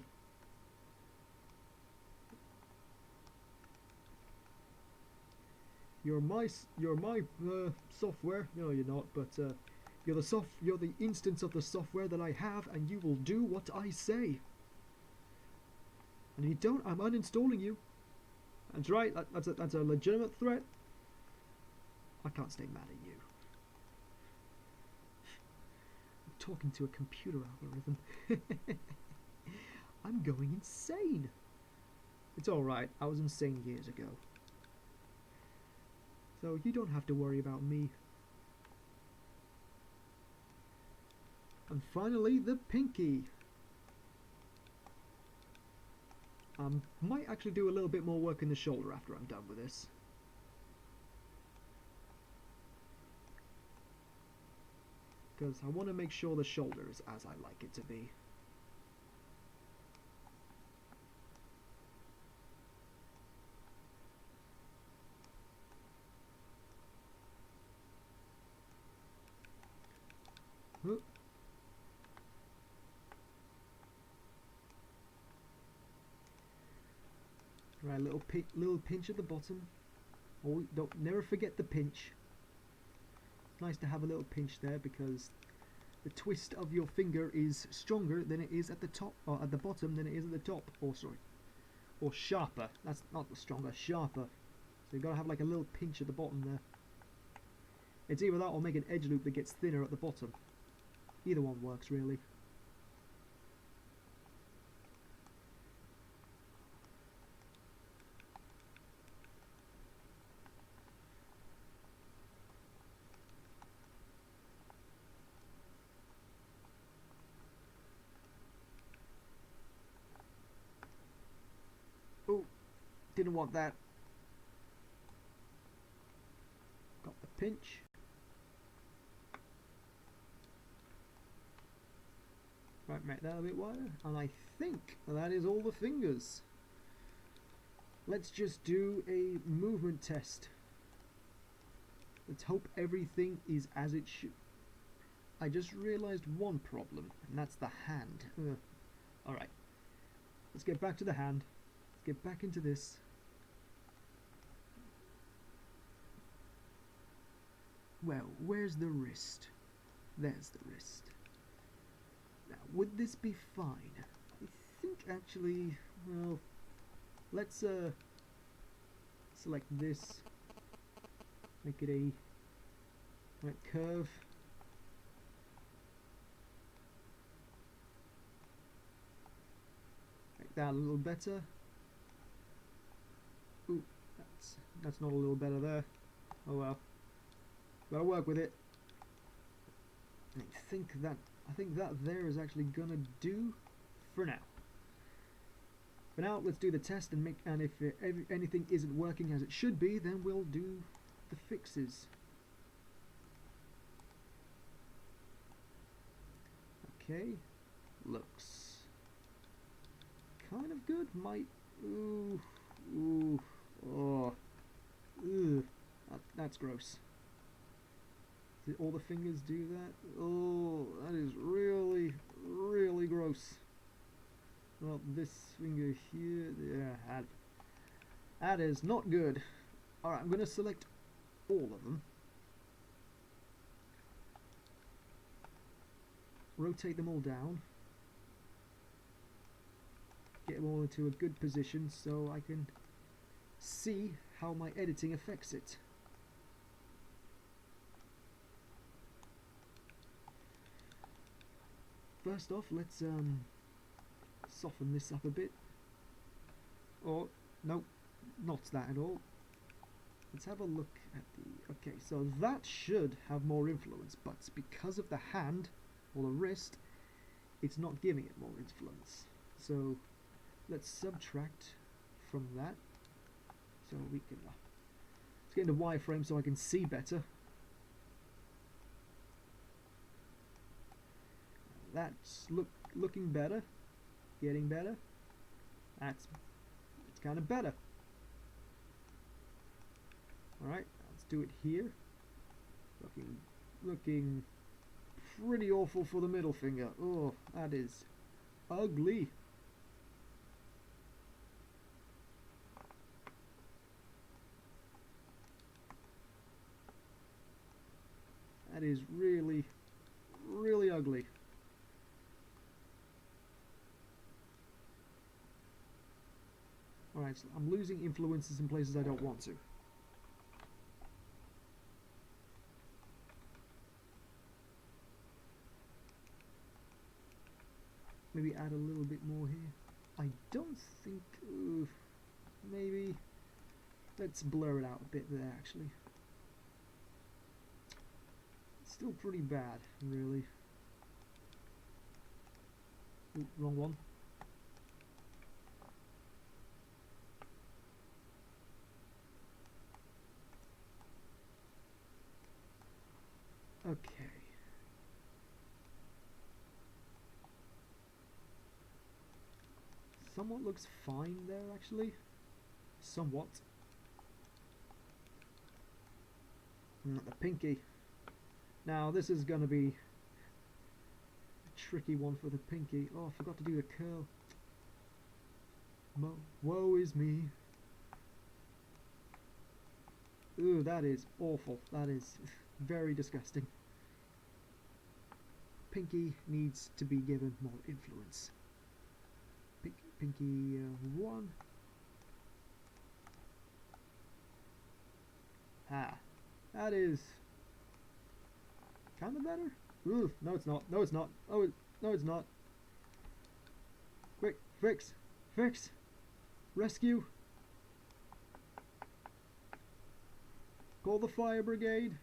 You're my software. No, you're not. But you're the instance of the software that I have, and you will do what I say. And if you don't, I'm uninstalling you. That's right. That's a legitimate threat. I can't stay mad at you. I'm talking to a computer algorithm. I'm going insane. It's alright, I was insane years ago. So you don't have to worry about me. And finally, the pinky. Might actually do a little bit more work in the shoulder after I'm done with this. Because I want to make sure the shoulder is as I like it to be. Right, little pinch at the bottom. Oh, never forget the pinch. It's nice to have a little pinch there because the twist of your finger is stronger than it is at the top, or at the bottom than it is at the top. Oh, sorry. Or sharper. That's not the stronger, sharper. So you've got to have like a little pinch at the bottom there. It's either that or make an edge loop that gets thinner at the bottom. Either one works, really. Oh, didn't want that. Got the pinch. Right, make that a bit wider. And I think that is all the fingers. Let's just do a movement test. Let's hope everything is as it should. I just realized one problem, and that's the hand. Alright. Let's get back to the hand. Let's get back into this. Well, where's the wrist? There's the wrist. Now, would this be fine? I think actually, well, let's select this. Make it a right curve. Make that a little better. Ooh, that's not a little better there. Oh well. Gotta work with it. I think that there is actually gonna do for now. For now, let's do the test and if anything isn't working as it should be, then we'll do the fixes. Okay, looks kind of good. That's gross. Did all the fingers do that? Oh, that is really, really gross. Well, this finger here, yeah, that is not good. Alright, I'm going to select all of them. Rotate them all down. Get them all into a good position so I can see how my editing affects it. First off, let's soften this up a bit. Or, nope, not that at all. Let's have a look at the... Okay, so that should have more influence, but because of the hand, or the wrist, it's not giving it more influence. So, let's subtract from that. So we can... let's get into wireframe so I can see better. That's looking better, getting better. It's kind of better. Alright, let's do it here. Looking pretty awful for the middle finger. Oh, that is ugly. That is really, really ugly. Alright, so I'm losing influences in places I don't want to. Maybe add a little bit more here. I don't think... maybe... Let's blur it out a bit there, actually. It's still pretty bad, really. Ooh, wrong one. Okay. Somewhat looks fine there, actually. Somewhat. Not the pinky. Now, this is gonna be a tricky one for the pinky. Oh, I forgot to do the curl. Woe is me. Ooh, that is awful. That is very disgusting. Pinky needs to be given more influence. Pinky 1. Ah, that is kind of better. Ooh, no it's not. No it's not. Oh, no it's not. Quick, fix, fix, rescue. Call the fire brigade.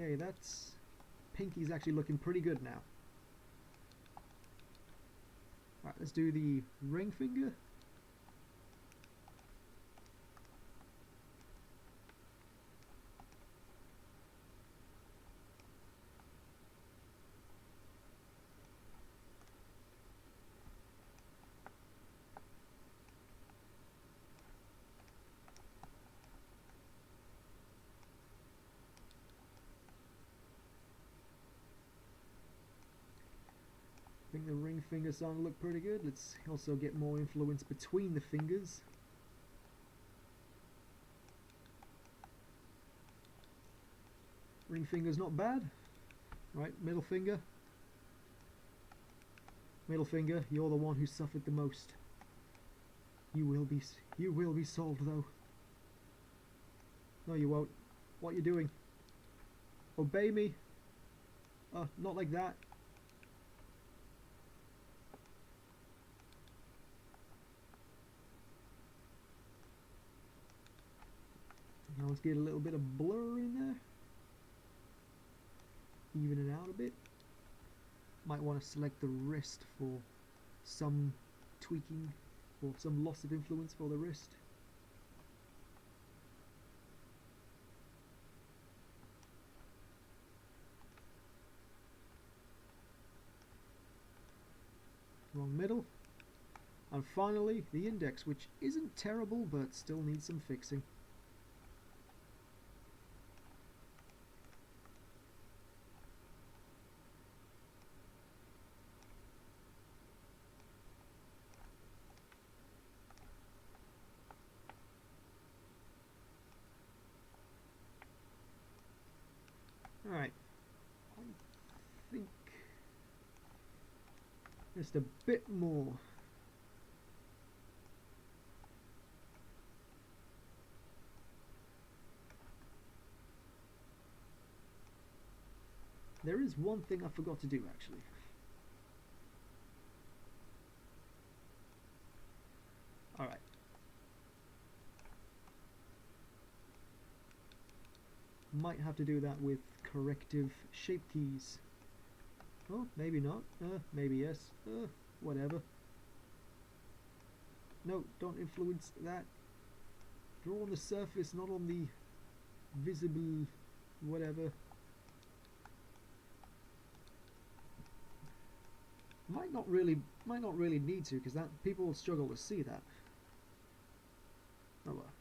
Okay, that's... Pinky's actually looking pretty good now. Alright, let's do the ring finger. I think the ring finger starting to look pretty good. Let's also get more influence between the fingers. Ring finger's not bad. Right, middle finger. Middle finger, you're the one who suffered the most. You will be solved though. No you won't. What are you doing? Obey me. Not like that. Now let's get a little bit of blur in there. Even it out a bit. Might want to select the wrist for some tweaking or some loss of influence for the wrist. Wrong middle. And finally the index, which isn't terrible but still needs some fixing. Alright, I think just a bit more. There is one thing I forgot to do actually. Alright. Might have to do that with corrective shape keys. Oh, maybe not. Maybe yes. Whatever. No, don't influence that. Draw on the surface, not on the visible whatever. Might not really need to, because that people will struggle to see that. Oh well.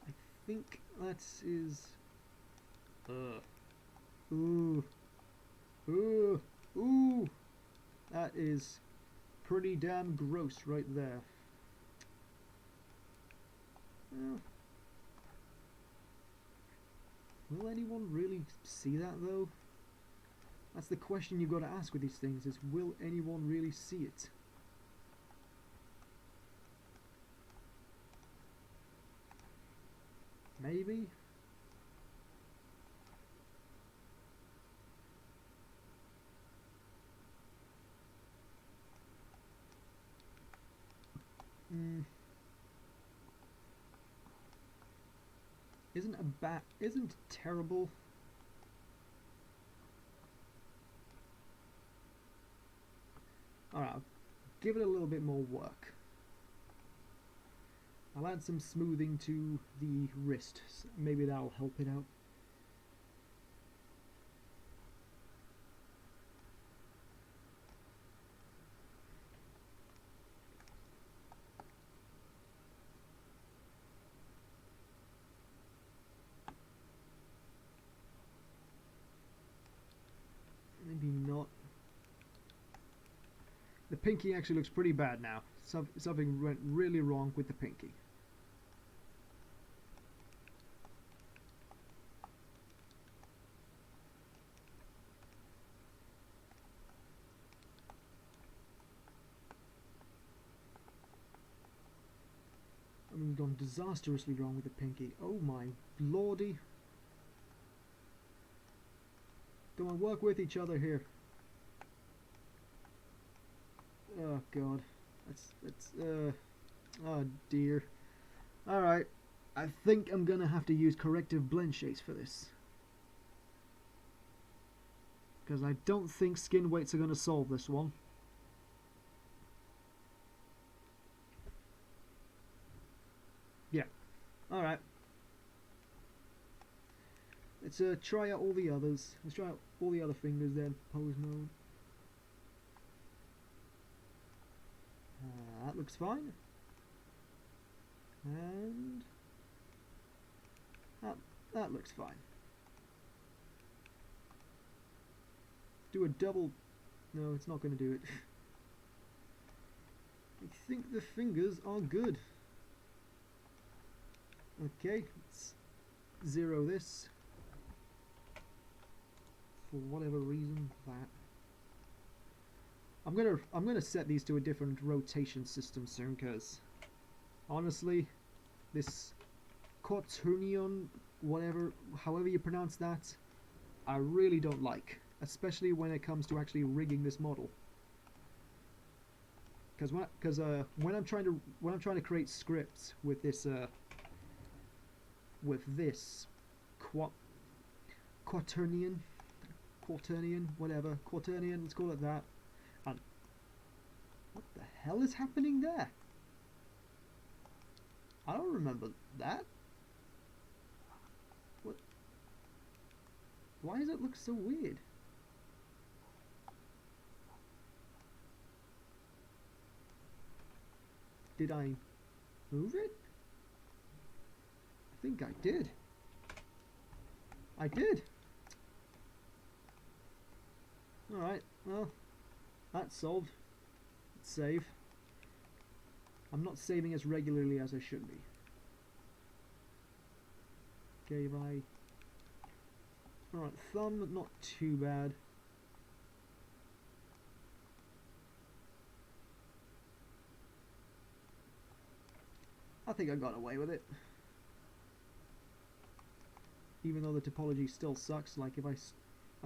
I think that is. Ooh, ooh, ooh. That is pretty damn gross right there. Well, will anyone really see that though? That's the question you've got to ask with these things, is will anyone really see it? Maybe? Isn't terrible. Alright, I'll give it a little bit more work. I'll add some smoothing to the wrist. Maybe that'll help it out. Maybe not. The pinky actually looks pretty bad now. Something went really wrong with the pinky. We've gone disastrously wrong with the pinky. Oh my lordy. Come on, work with each other here. Oh god. Oh dear. Alright. I think I'm gonna have to use corrective blend shades for this. Because I don't think skin weights are gonna solve this one. Yeah. Alright. Let's try out all the others. Let's try out all the other fingers then. Pose mode. That looks fine. And that looks fine. Do a double. No, it's not going to do it. I think the fingers are good. Okay, let's zero this. For whatever reason, that. I'm gonna set these to a different rotation system soon, because honestly, this Quaternion, however you pronounce that, I really don't like, especially when it comes to actually rigging this model. Because when I'm trying to create scripts with this Quaternion, Quaternion, let's call it that. And what the hell is happening there? I don't remember that. What? Why does it look so weird? Did I move it? I think I did. I did. Alright, well, that's solved. Let's save. I'm not saving as regularly as I should be. Okay, Alright, thumb, not too bad. I think I got away with it. Even though the topology still sucks, like if I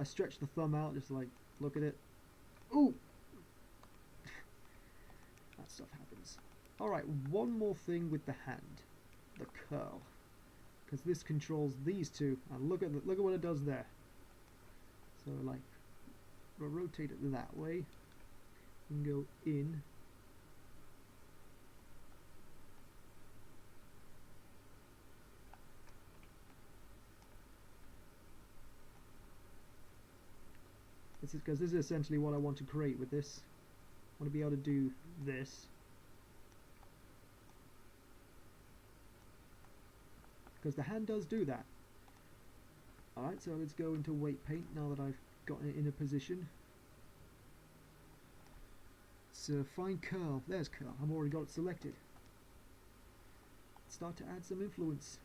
stretch the thumb out, just like, look at it. Ooh! That stuff happens. Alright, one more thing with the hand. The curl. Because this controls these two, and look at what it does there. So like, we'll rotate it that way, and go in. This is because this is essentially what I want to create with this. I want to be able to do this. Because the hand does do that. Alright, so let's go into weight paint now that I've gotten it in a position. So find curl. There's curl. I've already got it selected. Start to add some influence.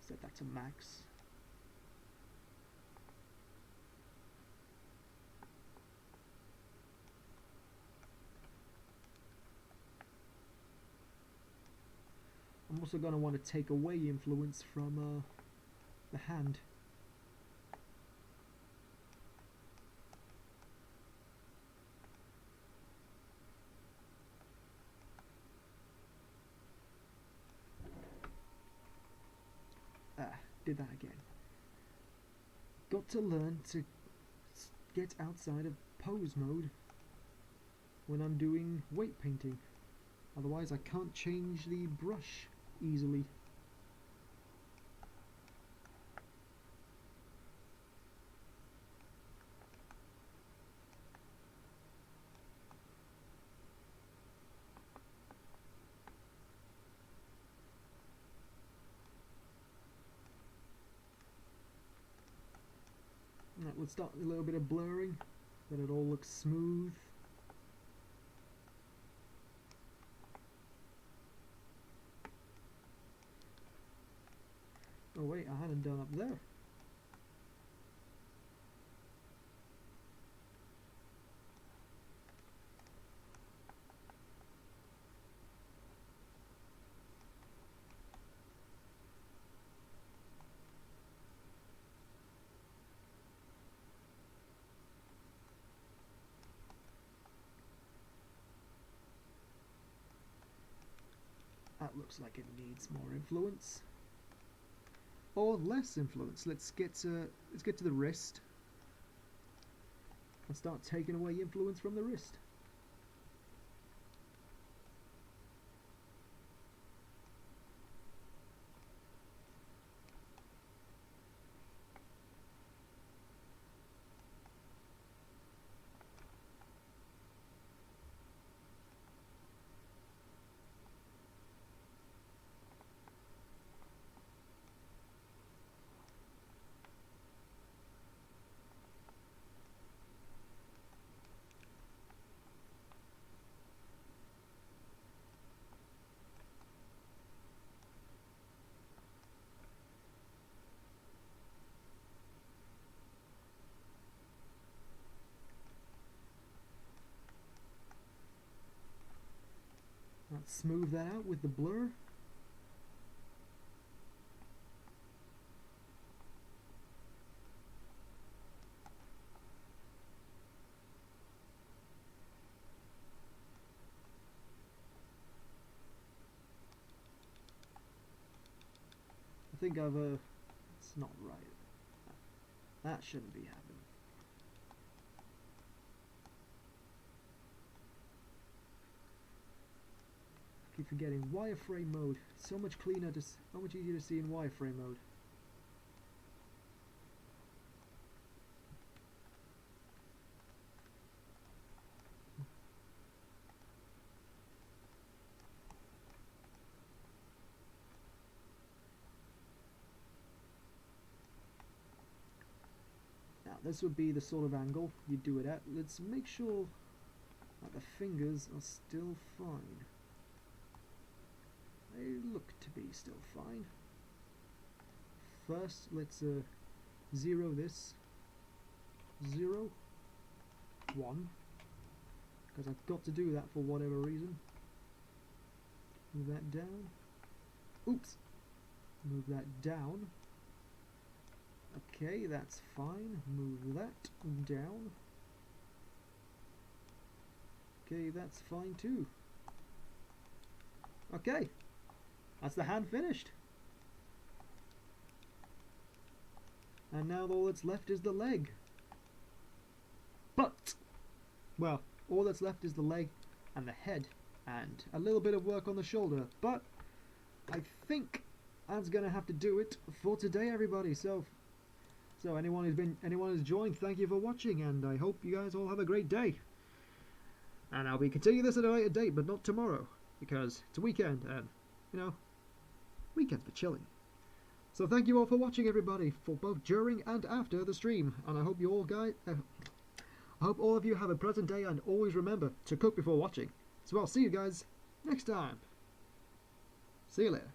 Set that to max. I'm also going to want to take away influence from the hand. Did that again. Got to learn to get outside of pose mode when I'm doing weight painting. Otherwise I can't change the brush easily. Right, we'll start with a little bit of blurring, then it all looks smooth. Oh wait, I hadn't done up there. That looks like it needs more influence. Or less influence. Let's get to the wrist and start taking away influence from the wrist. Let's smooth that out with the blur. I think it's not right. That shouldn't be happening. Keep forgetting wireframe mode. So much cleaner, so much easier to see in wireframe mode. Now this would be the sort of angle you do it at. Let's make sure that the fingers are still fine. They look to be still fine. First, let's zero this. 0, 1, because I've got to do that for whatever reason. Move that down. Oops! Move that down. Okay, that's fine. Move that down. Okay, that's fine too. Okay, that's the hand finished. And now all that's left is the leg. But, well, all that's left is the leg and the head and a little bit of work on the shoulder. But I think that's going to have to do it for today, everybody. So So anyone who's joined, thank you for watching, and I hope you guys all have a great day. And I'll be continuing this at a later date, but not tomorrow, because it's a weekend, and you know, weekend for chilling. So thank you all for watching, everybody, for both during and after the stream, and I hope you all I hope all of you have a pleasant day, and always remember to cook before watching. So I'll see you guys next time. See you later.